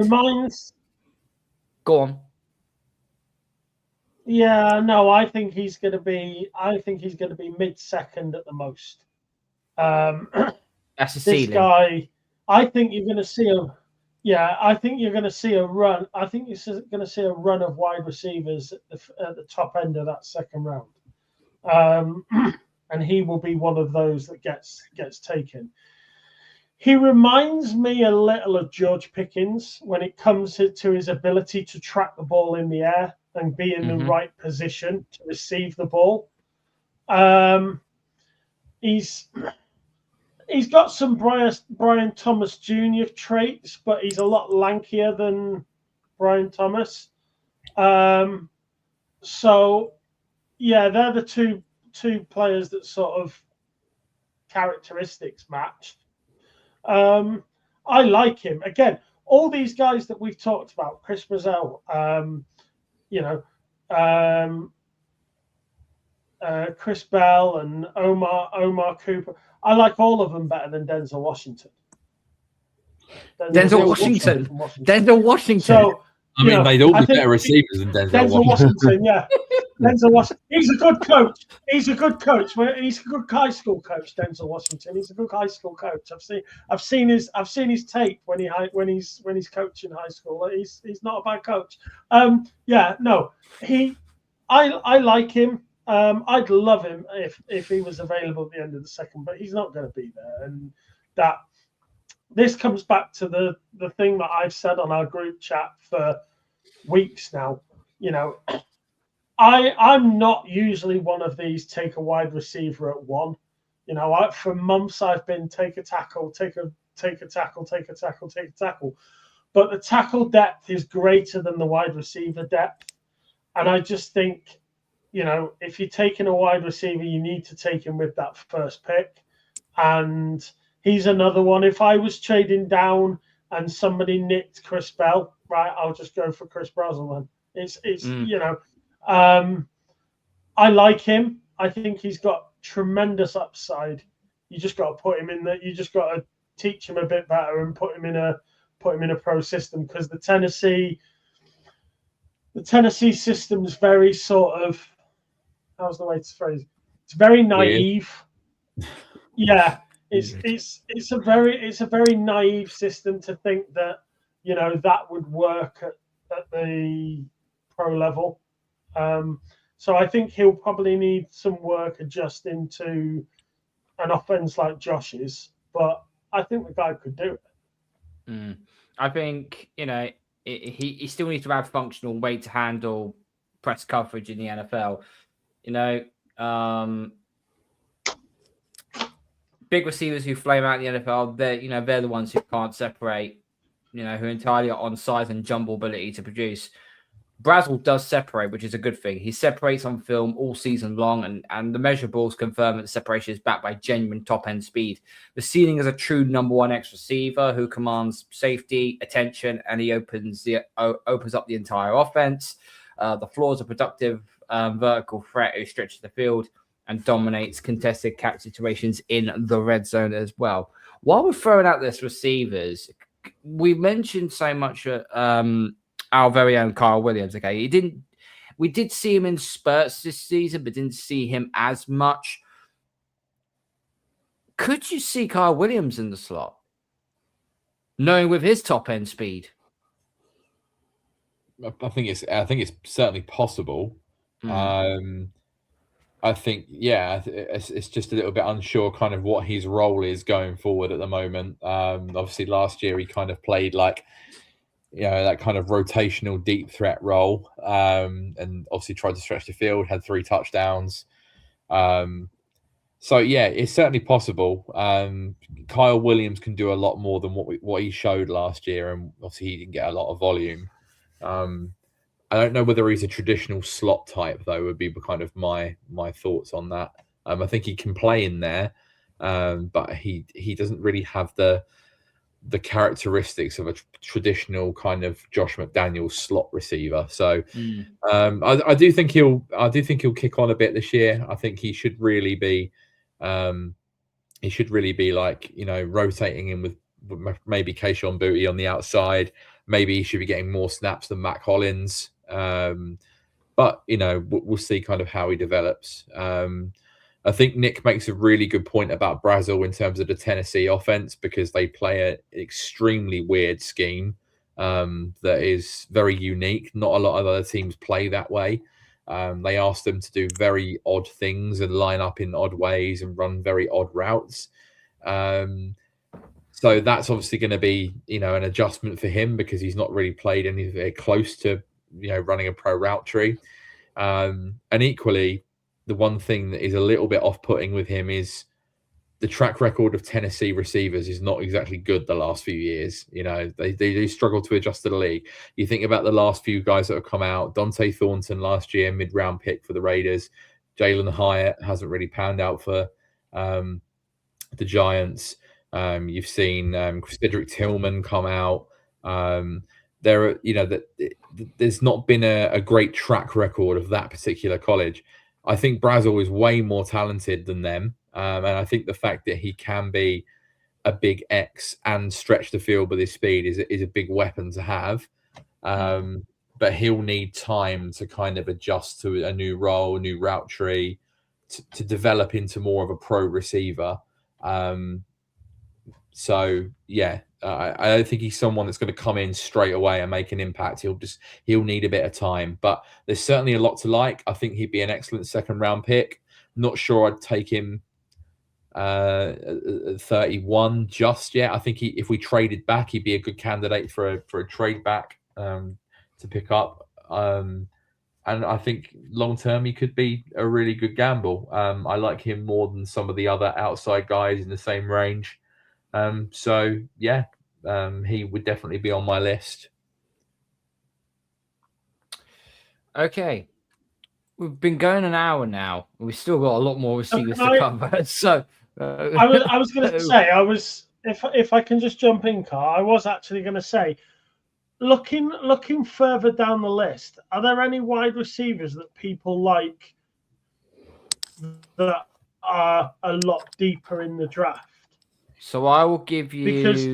Speaker 3: Go on.
Speaker 4: Yeah, no, I think he's going to be mid-second at the most.
Speaker 3: That's a ceiling.
Speaker 4: This guy, I think you're going to see I think you're going to see a run. I think you're going to see a run of wide receivers at the top end of that second round, and he will be one of those that gets taken. He reminds me a little of George Pickens when it comes to his ability to track the ball in the air and be in the right position to receive the ball. He's got some Brian Thomas Jr. traits, but he's a lot lankier than Brian Thomas. So, yeah, they're the two players that sort of characteristics match. I like him. Again, all these guys that we've talked about, Chris Brazzel, Chris Bell and Omar Cooper. I like all of them better than Denzel Washington.
Speaker 3: Denzel Washington.
Speaker 4: So,
Speaker 6: they'd all be better receivers than Denzel Washington.
Speaker 4: Yeah. Denzel Washington. He's a good coach. He's a good high school coach. Denzel Washington. He's a good high school coach. I've seen his tape when he's coaching high school. He's not a bad coach. I like him. I'd love him if he was available at the end of the second, but he's not going to be there. And that this comes back to the thing that I've said on our group chat for weeks now. You know, I'm not usually one of these take a wide receiver at one. You know, for months I've been take a tackle, take a tackle, take a tackle, take a tackle. But the tackle depth is greater than the wide receiver depth. And I just think, you know, if you're taking a wide receiver, you need to take him with that first pick. And he's another one. If I was trading down and somebody nicked Chris Bell, right, I'll just go for Chris Brazzel then. It's you know, I like him. I think he's got tremendous upside. You just got to put him in there. You just got to teach him a bit better and put him in a pro system, because the Tennessee system's very sort of, how's the way to phrase it? It's very naive. Weird. Yeah, it's a very naive system to think that, you know, that would work at the pro level. So I think he'll probably need some work adjusting to an offense like Josh's, but I think the guy could do it.
Speaker 3: I think, you know, he still needs to have functional weight to handle press coverage in the NFL. You know, big receivers who flame out in the NFL, they're the ones who can't separate, you know, who entirely are on size and jumble ability to produce. Brazzel does separate, which is a good thing. He separates on film all season long, and the measurables confirm that the separation is backed by genuine top-end speed. The ceiling is a true number one X receiver who commands safety, attention, and he opens up the entire offense. The floor is a productive vertical threat who stretches the field and dominates contested catch situations in the red zone as well. While we're throwing out this receivers, we mentioned so much our very own Kyle Williams. Okay, we did see him in spurts this season, but didn't see him as much. Could you see Kyle Williams in the slot, knowing with his top end speed?
Speaker 6: I think it's certainly possible. I think, yeah, it's just a little bit unsure kind of what his role is going forward at the moment. Obviously, last year he kind of played like, you know, that kind of rotational deep threat role, and obviously tried to stretch the field, had 3 touchdowns. So yeah, it's certainly possible. Kyle Williams can do a lot more than what he showed last year, and obviously he didn't get a lot of volume. I don't know whether he's a traditional slot type, though, would be kind of my thoughts on that. I think he can play in there, but he doesn't really have the characteristics of a traditional kind of Josh McDaniels slot receiver. So I do think he'll kick on a bit this year. I think he should really be like, you know, rotating in with maybe Kayshon Boutte on the outside. Maybe he should be getting more snaps than Mac Hollins. But, you know, we'll see kind of how he develops. I think Nick makes a really good point about Brazzel in terms of the Tennessee offense, because they play an extremely weird scheme that is very unique. Not a lot of other teams play that way. They ask them to do very odd things and line up in odd ways and run very odd routes. So that's obviously going to be, you know, an adjustment for him, because he's not really played anything close to, you know, running a pro route tree. And equally, the one thing that is a little bit off-putting with him is the track record of Tennessee receivers is not exactly good the last few years. You know, they do struggle to adjust to the league. You think about the last few guys that have come out. Dante Thornton last year, mid-round pick for the Raiders. Jalen Hyatt hasn't really panned out for the Giants. You've seen Cedric Tillman come out. There's not been a great track record of that particular college. I think Brazzel is way more talented than them. And I think the fact that he can be a big X and stretch the field with his speed is a big weapon to have. But he'll need time to kind of adjust to a new role, new route tree, to develop into more of a pro receiver. So, yeah, I don't think he's someone that's going to come in straight away and make an impact. He'll need a bit of time, but there's certainly a lot to like. I think he'd be an excellent second round pick. Not sure I'd take him 31 just yet. I think if we traded back, he'd be a good candidate for a trade back to pick up. And I think long term he could be a really good gamble. I like him more than some of the other outside guys in the same range. So yeah, he would definitely be on my list.
Speaker 3: Okay. We've been going an hour now. We've still got a lot more receivers to cover. So
Speaker 4: I was going to say, if I can just jump in, Carl, I was actually going to say, looking further down the list, are there any wide receivers that people like that are a lot deeper in the draft?
Speaker 3: So I will give you,
Speaker 4: because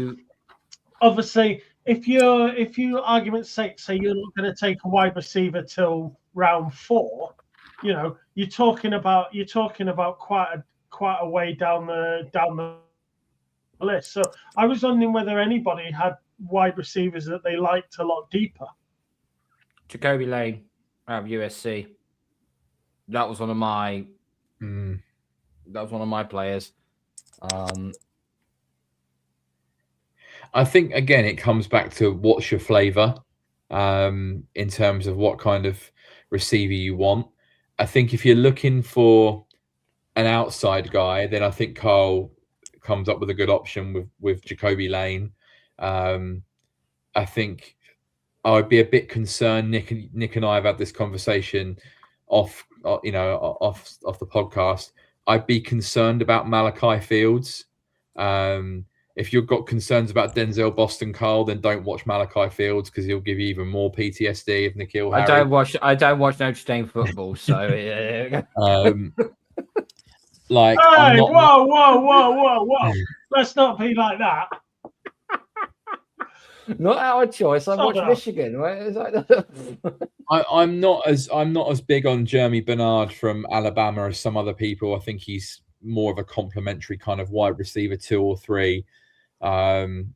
Speaker 4: obviously, if you argument's sake say you're not going to take a wide receiver till round 4, you're talking about quite a way down the list. So I was wondering whether anybody had wide receivers that they liked a lot deeper.
Speaker 3: Jacoby Lane out of USC. That was one of my players.
Speaker 6: I think again it comes back to what's your flavor in terms of what kind of receiver you want. I think if you're looking for an outside guy, then I think Carl comes up with a good option with Jacoby Lane. I think I would be a bit concerned. Nick and I have had this conversation off the podcast. I'd be concerned about Malachi Fields. If you've got concerns about Denzel Boston, Carl, then don't watch Malachi Fields because he'll give you even more PTSD of N'Keal Harry.
Speaker 3: I don't watch Notre Dame football, so
Speaker 4: hey, whoa! Let's not be like that.
Speaker 3: Not our choice. I watch Michigan. Right?
Speaker 6: I'm not as big on Jeremy Bernard from Alabama as some other people. I think he's more of a complementary kind of wide receiver 2 or 3.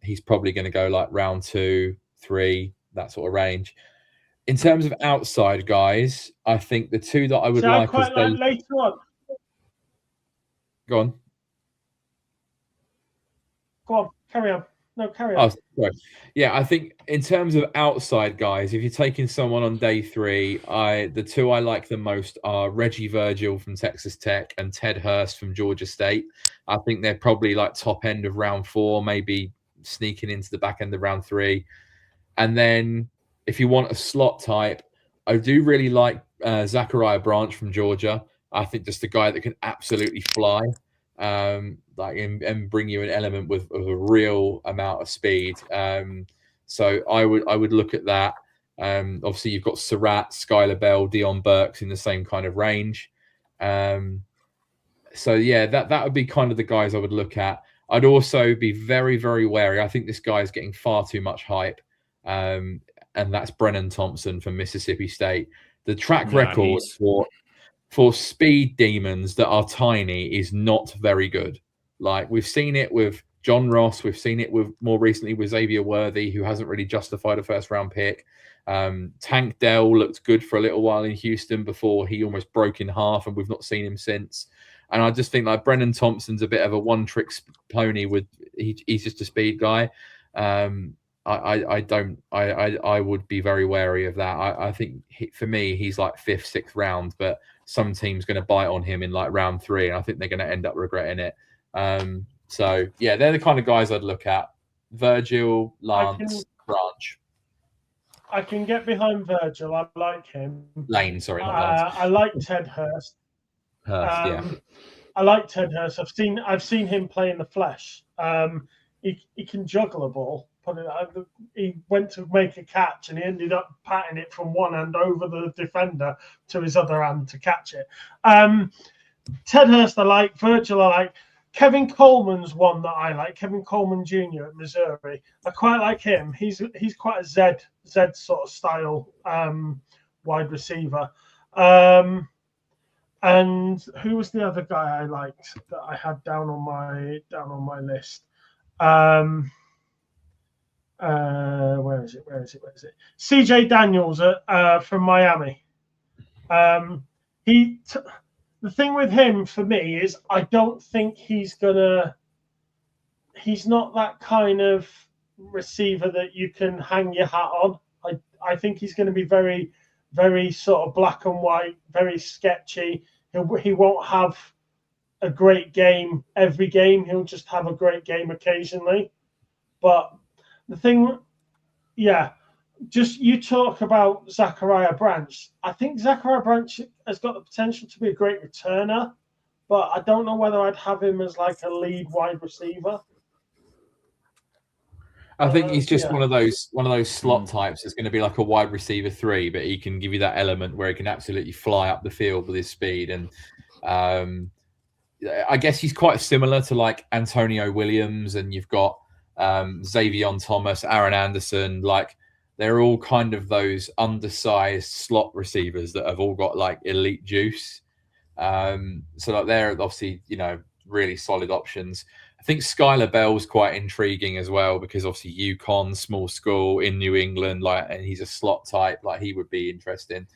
Speaker 6: He's probably going to go like round 2, 3, that sort of range. In terms of outside guys, I think the 2 that I would like
Speaker 4: quite like later on.
Speaker 6: Go on.
Speaker 4: Go on, carry on. No, carry on.
Speaker 6: Oh, sorry. Yeah, I think in terms of outside guys, if you're taking someone on day 3, the 2 I like the most are Reggie Virgil from Texas Tech and Ted Hurst from Georgia State. I think they're probably like top end of round 4, maybe sneaking into the back end of round 3. And then if you want a slot type, I do really like Zachariah Branch from Georgia. I think just a guy that can absolutely fly. And bring you an element with a real amount of speed. So I would look at that. Obviously, you've got Surratt, Skylar Bell, Dion Burks in the same kind of range. So yeah, that would be kind of the guys I would look at. I'd also be very, very wary. I think this guy is getting far too much hype, and that's Brennan Thompson from Mississippi State. The track record for speed demons that are tiny is not very good. Like we've seen it with John Ross, we've seen it with more recently with Xavier Worthy, who hasn't really justified a first round pick. Tank Dell looked good for a little while in Houston before he almost broke in half, and we've not seen him since. And I just think like Brennan Thompson's a bit of a one trick pony he's just a speed guy. I would be very wary of that. I think for me, he's like 5th, 6th round, but some team's going to bite on him in like round 3, and I think they're going to end up regretting it. So yeah, they're the kind of guys I'd look at. Virgil, Lance, Branch.
Speaker 4: I can get behind Virgil. I like him.
Speaker 6: Lane, sorry, not Lance.
Speaker 4: I like Ted Hurst.
Speaker 6: Yeah.
Speaker 4: I like Ted Hurst. I've seen him play in the flesh. He can juggle a ball. He went to make a catch and he ended up patting it from one hand over the defender to his other hand to catch it. Ted Hurst I like. Virgil I like. Kevin Coleman's one that I like. Kevin Coleman Jr. at Missouri. I quite like him. He's quite a Z sort of style wide receiver. And who was the other guy I liked that I had down on my list? Where is it? CJ Daniels from Miami. The thing with him for me is I don't think he's not that kind of receiver that you can hang your hat on. I think he's going to be very, very sort of black and white, very sketchy. He won't have a great game every game. He'll just have a great game occasionally. But the thing, just you talk about Zachariah Branch. I think Zachariah Branch has got the potential to be a great returner, but I don't know whether I'd have him as like a lead wide receiver.
Speaker 6: I think he's just one of those slot types. It's going to be like a wide receiver 3, but he can give you that element where he can absolutely fly up the field with his speed. And I guess he's quite similar to like Antonio Williams, and you've got Xavier Thomas, Aaron Anderson. Like they're all kind of those undersized slot receivers that have all got like elite juice. So like they're obviously, really solid options. I think Skylar Bell's quite intriguing as well, because obviously UConn, small school in New England, and he's a slot type, like he would be interesting.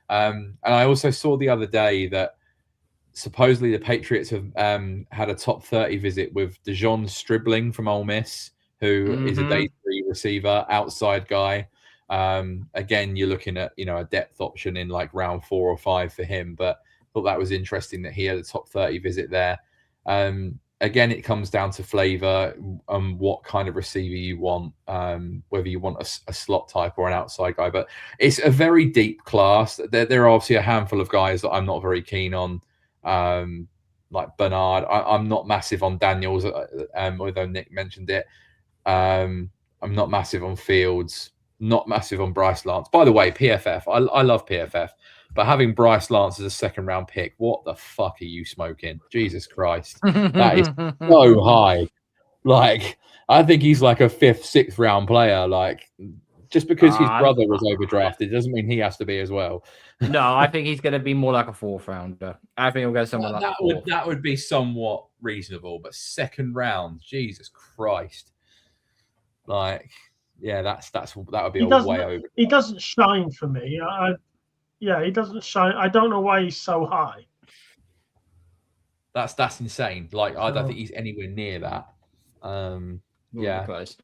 Speaker 6: And I also saw the other day that supposedly the Patriots have had a top 30 visit with DeJon Stribling from Ole Miss, who is a day 3 receiver, outside guy. Again, you're looking at, a depth option in like round 4 or 5 for him, but thought that was interesting that he had a top 30 visit there. Again, it comes down to flavor and what kind of receiver you want, whether you want a slot type or an outside guy. But it's a very deep class. There are obviously a handful of guys that I'm not very keen on, like Bernard. I'm not massive on Daniels, although Nick mentioned it. I'm not massive on Fields, not massive on Bryce Lance. By the way, PFF, I love PFF. But having Bryce Lance as a 2nd round pick, what the fuck are you smoking? Jesus Christ. That is so high. Like, I think he's like a 5th, 6th round player. Like, just because his brother was overdrafted doesn't mean he has to be as well.
Speaker 3: No, I think he's going to be more like a 4th rounder. I think he'll go somewhere like that.
Speaker 6: That would be somewhat reasonable, but 2nd round, Jesus Christ. Like, yeah, that would be way over.
Speaker 4: He doesn't shine for me. He doesn't shine. I don't know why he's so high.
Speaker 6: That's insane. Like, I don't think he's anywhere near that.
Speaker 3: Close.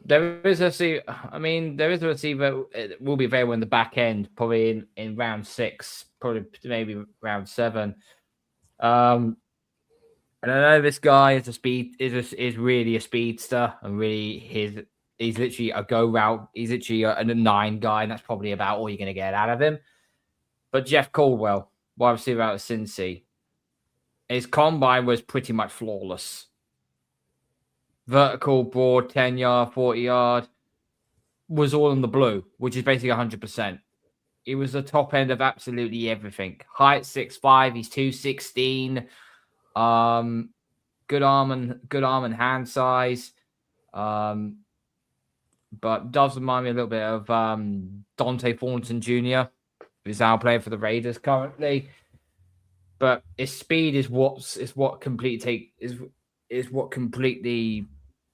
Speaker 3: There is a receiver. It will be available in the back end, probably in round 6, probably maybe round 7. And I know this guy is really a speedster, and really he's literally a go route. He's literally a 9 guy, and that's probably about all you're going to get out of him. But Jeff Caldwell, wide receiver out of Cincy, his combine was pretty much flawless. Vertical, broad, 10-yard, 40-yard, was all in the blue, which is basically 100%. He was the top end of absolutely everything. Height 6'5", he's 216. Good arm and hand size. But does remind me a little bit of Dante Thornton Jr., who's now playing for the Raiders currently. But his speed is what completely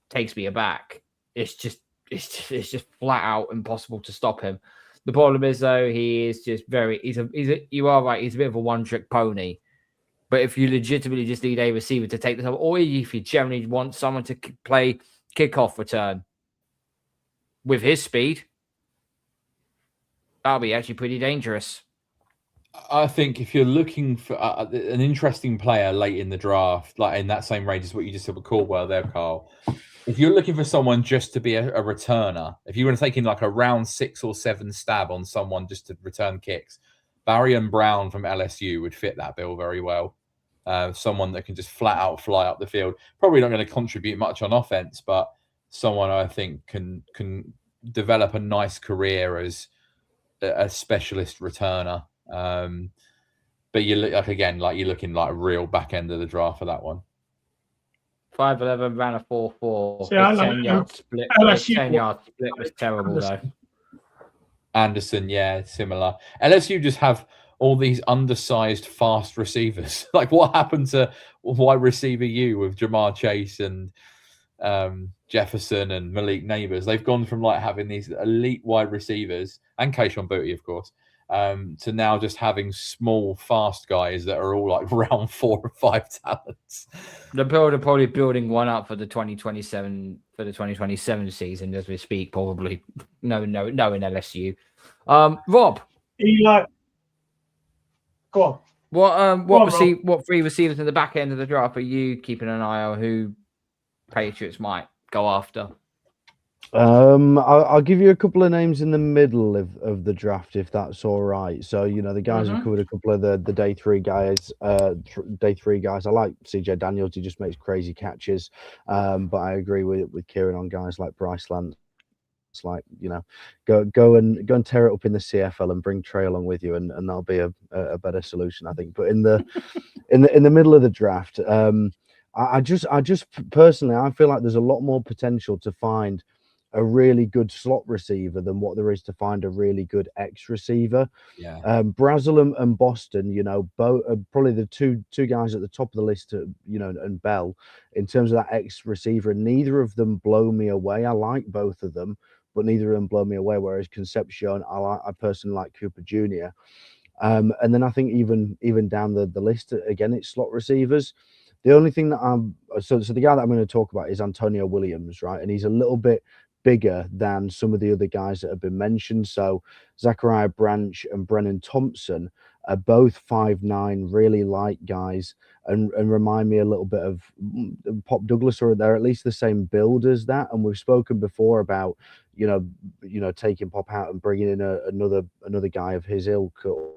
Speaker 3: takes me aback. It's just flat out impossible to stop him. The problem is though, he is just you are right, he's a bit of a one-trick pony. But if you legitimately just need a receiver to take this up, or if you generally want someone to play kickoff return with his speed, that'll be actually pretty dangerous.
Speaker 6: I think if you're looking for an interesting player late in the draft, like in that same range as what you just said with Caldwell there, Carl, if you're looking for someone just to be a returner, if you want to take in like a round 6 or 7 stab on someone just to return kicks, Barrion Brown from LSU would fit that bill very well. Someone that can just flat out fly up the field. Probably not going to contribute much on offense, but someone I think can develop a nice career as a specialist returner. But you're looking like a real back end of the draft for that one.
Speaker 3: 5'11", ran a 4.4.
Speaker 4: See,
Speaker 3: 10-yard split. 10-yard split was terrible though.
Speaker 6: Anderson, yeah, similar. LSU just have all these undersized, fast receivers. Like, what happened to wide receiver U with Jamar Chase and Jefferson and Malik Neighbors. They've gone from like having these elite wide receivers and Keishon Boutte, of course, to now just having small, fast guys that are all like round 4 or 5 talents.
Speaker 3: The builder probably building one up for the 2027 season as we speak. Probably no in LSU. Rob,
Speaker 4: Eli, go on.
Speaker 3: What 3 receivers in the back end of the draft are you keeping an eye on who Patriots might go after?
Speaker 5: I'll give you a couple of names in the middle of the draft, if that's all right. So, the guys have covered a couple of the day three guys. I like CJ Daniels. He just makes crazy catches. But I agree with Kieran on guys like Bryce Lance. It's like, go and tear it up in the CFL and bring Trey along with you, and that'll be a better solution, I think. But in the middle of the draft, I just personally, I feel like there's a lot more potential to find a really good slot receiver than what there is to find a really good X receiver.
Speaker 6: Yeah.
Speaker 5: Brazzel and Boston, both probably the two guys at the top of the list, and Bell in terms of that X receiver. Neither of them blow me away. I like both of them, but neither of them blow me away. Whereas Conception, I personally like Cooper Jr. And then I think even down the list again, it's slot receivers. The only thing that so the guy that I'm going to talk about is Antonio Williams, right? And he's a little bit bigger than some of the other guys that have been mentioned. So Zachariah Branch and Brennan Thompson are both 5'9", really light guys, and remind me a little bit of Pop Douglas, or they're at least the same build as that. And we've spoken before about taking Pop out and bringing in another guy of his ilk or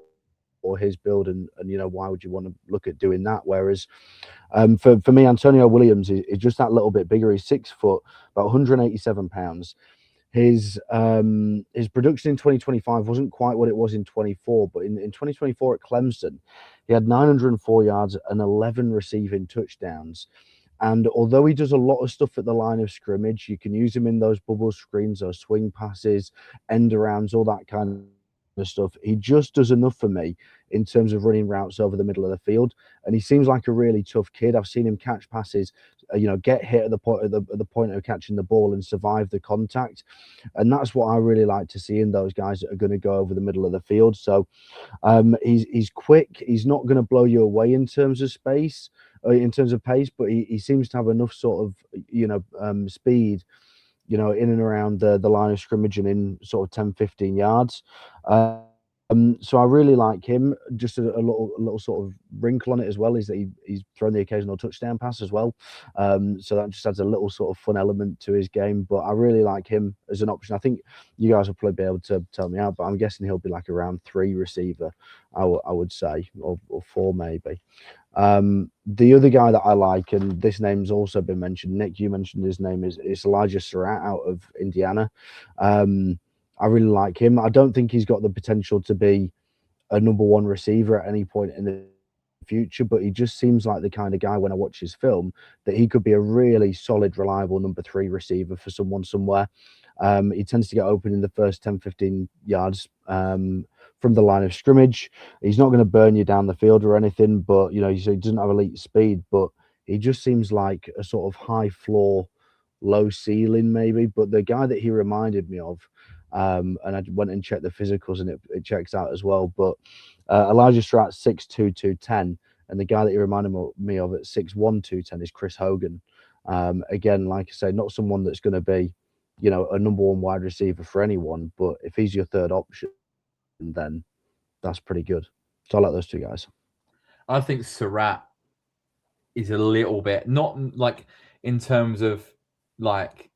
Speaker 5: his build, and why would you want to look at doing that? Whereas for me, Antonio Williams is just that little bit bigger. He's 6 foot, about 187 pounds. His production in 2025 wasn't quite what it was in 24, but in 2024 at Clemson, he had 904 yards and 11 receiving touchdowns. And although he does a lot of stuff at the line of scrimmage, you can use him in those bubble screens, those swing passes, end arounds, all that kind of stuff. He just does enough for me in terms of running routes over the middle of the field, and he seems like a really tough kid. I've seen him catch passes, get hit at the point of catching the ball and survive the contact, and that's what I really like to see in those guys that are going to go over the middle of the field. So he's quick. He's not going to blow you away in terms of space, in terms of pace, but he seems to have enough sort of speed, in and around the line of scrimmage and in sort of 10-15 yards. So I really like him. Just a little sort of wrinkle on it as well is that he's thrown the occasional touchdown pass as well. So that just adds a little sort of fun element to his game. But I really like him as an option. I think you guys will probably be able to tell me out, but I'm guessing he'll be like a round 3 receiver, I would say, or 4 maybe. The other guy that I like, and this name's also been mentioned, Nick, you mentioned his name, is Elijah Surratt out of Indiana. I really like him. I don't think he's got the potential to be a number 1 receiver at any point in the future, but he just seems like the kind of guy, when I watch his film, that he could be a really solid, reliable number 3 receiver for someone somewhere. He tends to get open in the first 10-15 yards from the line of scrimmage. He's not going to burn you down the field or anything, but he doesn't have elite speed, but he just seems like a sort of high floor, low ceiling maybe. But the guy that he reminded me of, and I went and checked the physicals, and it checks out as well. But Elijah Surratt 6'2", 210, and the guy that he reminded me of at 6'1", 210 is Chris Hogan. Again, like I say, not someone that's going to be, a number 1 wide receiver for anyone, but if he's your third option, then that's pretty good. So I like those 2 guys.
Speaker 6: I think Surratt is a little bit, not like in terms of like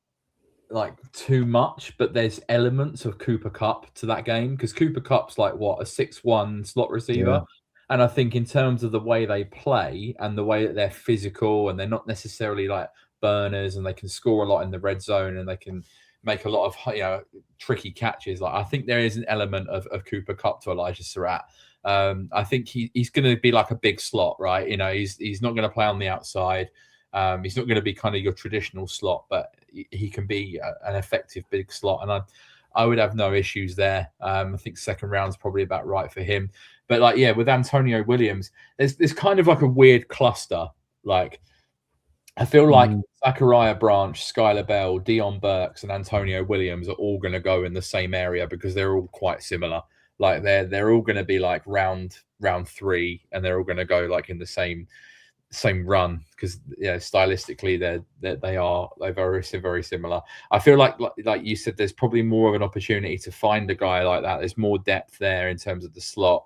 Speaker 6: too much, but there's elements of Cooper Kupp to that game, because Cooper Kupp's like what, a 6'1" slot receiver. Yeah. And I think in terms of the way they play and the way that they're physical and they're not necessarily like burners, and they can score a lot in the red zone and they can make a lot of tricky catches. Like I think there is an element of Cooper Kupp to Elijah Surratt. I think he's going to be like a big slot, right? He's not going to play on the outside. He's not going to be kind of your traditional slot, but he can be an effective big slot, and I would have no issues there. I think second round's probably about right for him. But with Antonio Williams, there's kind of like a weird cluster. Like I feel like Zachariah Branch, Skylar Bell, Dion Burks, and Antonio Williams are all going to go in the same area because they're all quite similar. Like they're all going to be like round 3, and they're all going to go like in the same run because stylistically they're very very similar. I feel like you said, there's probably more of an opportunity to find a guy like that. There's more depth there in terms of the slot.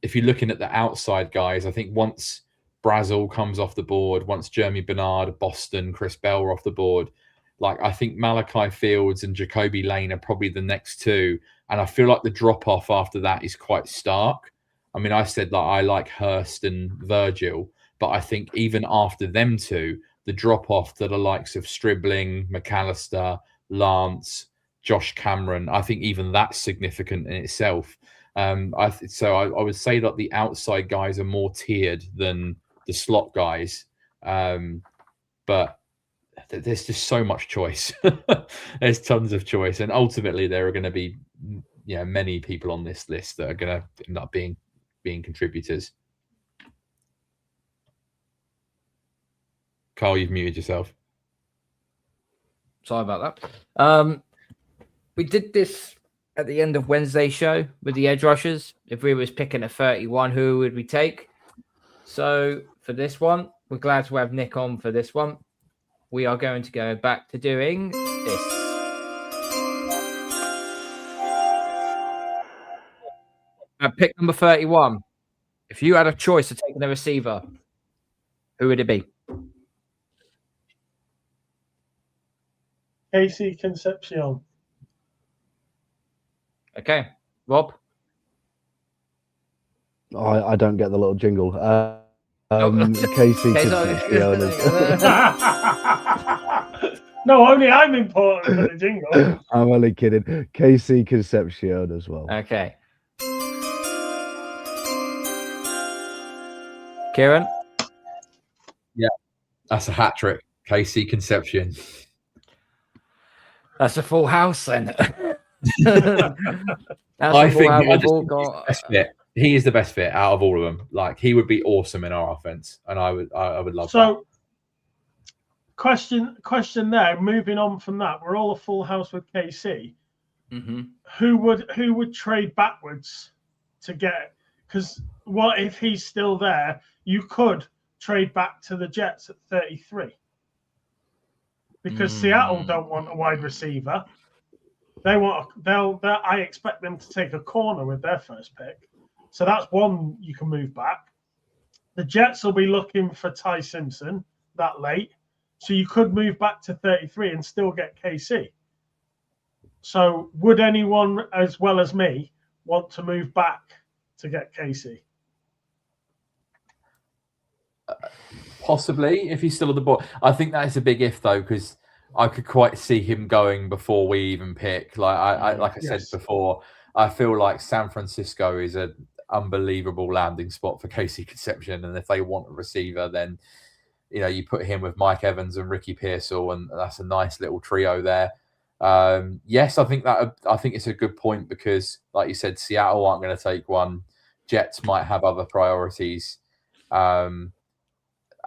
Speaker 6: If you're looking at the outside guys, I think once Brazzel comes off the board, once Jeremy Bernard, Boston, Chris Bell are off the board, like I think Malachi Fields and Jacoby Lane are probably the next two. And I feel like the drop off after that is quite stark. I mean, I said that I like Hurst and Virgil, but I think even after them two, the drop off to the likes of Stribling, McAllister, Lance, Josh Cameron, I think even that's significant in itself. I would say that the outside guys are more tiered than the slot guys, but there's just so much choice. There's tons of choice, and ultimately there are going to be many people on this list that are going to end up being contributors. Carl, you've muted yourself.
Speaker 3: Sorry about that. We did this at the end of Wednesday's show with the edge rushers. If we was picking a 31, who would we take? So for this one, we're glad to have Nick on for this one. We are going to go back to doing this. At pick number 31, if you had a choice of taking a receiver, who would it be?
Speaker 4: K.C Conception.
Speaker 3: Okay, Rob?
Speaker 5: I don't get the little jingle. K.C Conception.
Speaker 4: No, only I'm important for the jingle.
Speaker 5: I'm only kidding. K.C Conception as well.
Speaker 3: Okay. Kieran?
Speaker 6: Yeah, that's a hat trick. K.C Conception.
Speaker 3: That's a full house then.
Speaker 6: I think he is the best fit out of all of them. Like, he would be awesome in our offense, and I would love that.
Speaker 4: So, question there. Moving on from that, we're all a full house with KC.
Speaker 3: Mm-hmm.
Speaker 4: Who would trade backwards to get? Because what if he's still there? You could trade back to the Jets at 33. Because Seattle don't want a wide receiver. I expect them to take a corner with their first pick. So that's one you can move back. The Jets will be looking for Ty Simpson that late. So you could move back to 33 and still get KC. So would anyone, as well as me, want to move back to get KC?
Speaker 6: Possibly, if he's still on the board. I think that is a big if, though, because I could quite see him going before we even pick. Like I said before, I feel like San Francisco is an unbelievable landing spot for K.C. Conception, and if they want a receiver, then you put him with Mike Evans and Ricky Pearsall, and that's a nice little trio there. Yes, I think it's a good point because, like you said, Seattle aren't going to take one. Jets might have other priorities.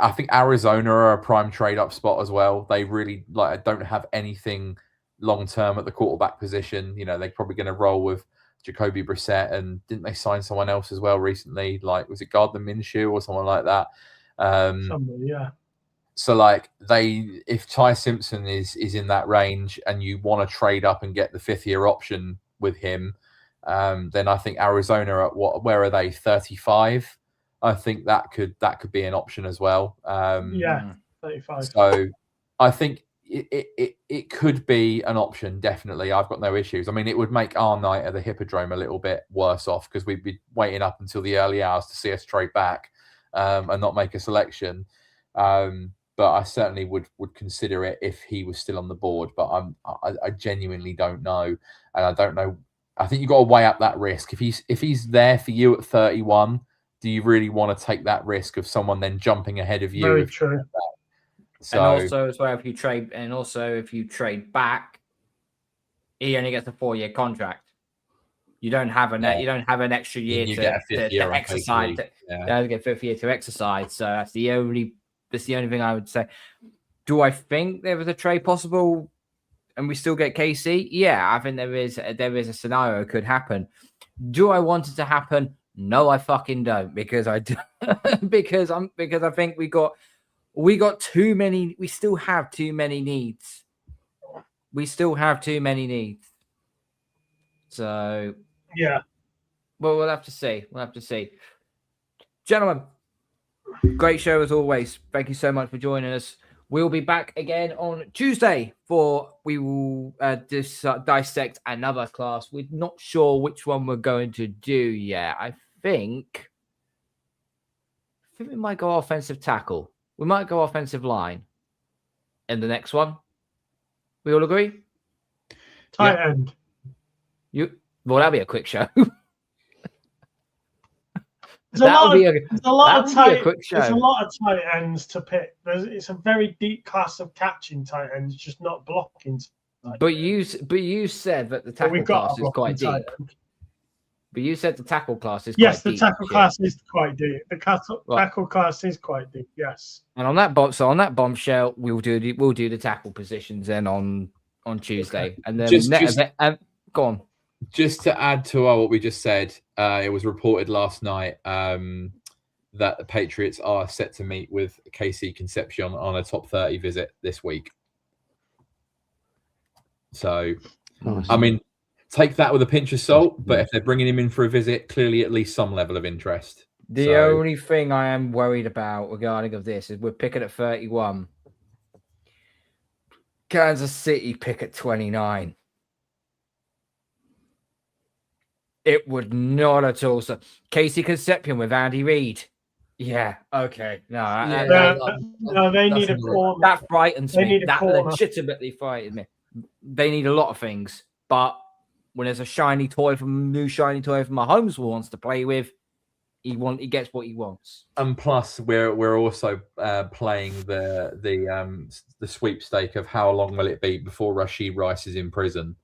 Speaker 6: I think Arizona are a prime trade-up spot as well. They really don't have anything long-term at the quarterback position. They're probably going to roll with Jacoby Brissett, and didn't they sign someone else as well recently? Like, was it Gardner Minshew or someone like that?
Speaker 4: Somebody, yeah.
Speaker 6: So, if Ty Simpson is in that range, and you want to trade up and get the fifth-year option with him, then I think Arizona where are they? 35. I think that could be an option as well.
Speaker 4: 35.
Speaker 6: So I think it could be an option, definitely. I've got no issues. I mean, it would make our night at the Hippodrome a little bit worse off because we'd be waiting up until the early hours to see us trade back and not make a selection. But I certainly would consider it if he was still on the board. But I genuinely don't know, and I don't know. I think you've got to weigh up that risk. If he's there for you at 31. Do you really want to take that risk of someone then jumping ahead of you?
Speaker 4: Very true.
Speaker 3: So, and also as well, if you trade back, he only gets a 4-year contract. You don't have an extra year to exercise. You get a fifth year to exercise. So that's the only That's the only thing I would say. Do I think there was a trade possible and we still get KC? Yeah, I think there is a scenario it could happen. Do I want it to happen? No, I fucking don't, because I do, because I think we got too many. We still have too many needs. So
Speaker 4: yeah.
Speaker 3: Well, we'll have to see. Gentlemen, great show as always. Thank you so much for joining us. We'll be back again on Tuesday we will dissect another class. We're not sure which one we're going to do yet. I think we might go offensive tackle. We might go offensive line in the next one. We all agree?
Speaker 4: Tight end.
Speaker 3: Well, that'll be a quick show.
Speaker 4: There's a lot of tight ends to pick. It's a very deep class of catching tight ends, just not blocking.
Speaker 3: But you said that the tackle class is quite deep. But you said the tackle class is quite deep.
Speaker 4: Yes, the tackle class is quite deep. The tackle class is quite deep. Yes.
Speaker 3: And on that bombshell, we'll do the tackle positions then on Tuesday, and then go on.
Speaker 6: Just to add to what we just said, it was reported last night that the Patriots are set to meet with K.C. Conception on a top 30 visit this week. So, nice. I mean, take that with a pinch of salt, but if they're bringing him in for a visit, clearly at least some level of interest.
Speaker 3: The only thing I am worried about regarding of this is we're picking at 31. Kansas City pick at 29. It would not at all. So, K.C. Conception with Andy Reid. Yeah. Okay.
Speaker 4: No, they need a corner.
Speaker 3: That frightens me. That legitimately frightens me. They need a lot of things, but when there's a new shiny toy from Mahomes who wants to play with, he gets what he wants.
Speaker 6: And plus, we're also playing the sweepstake of how long will it be before Rashid Rice is in prison.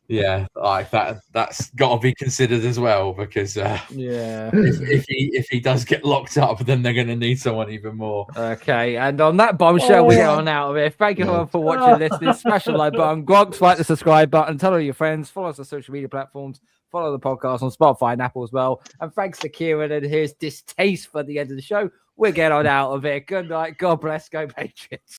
Speaker 6: Yeah, like that's got to be considered as well, because if he does get locked up, then they're going to need someone even more.
Speaker 3: Okay, and on that bombshell, we get on out of here. Thank you all for watching this. Smash the like button, Gronk, swipe the subscribe button, tell all your friends, follow us on social media platforms, follow the podcast on Spotify and Apple as well. And thanks to Kieran and his distaste for the end of the show. We're getting on out of it. Good night. God bless. Go Patriots.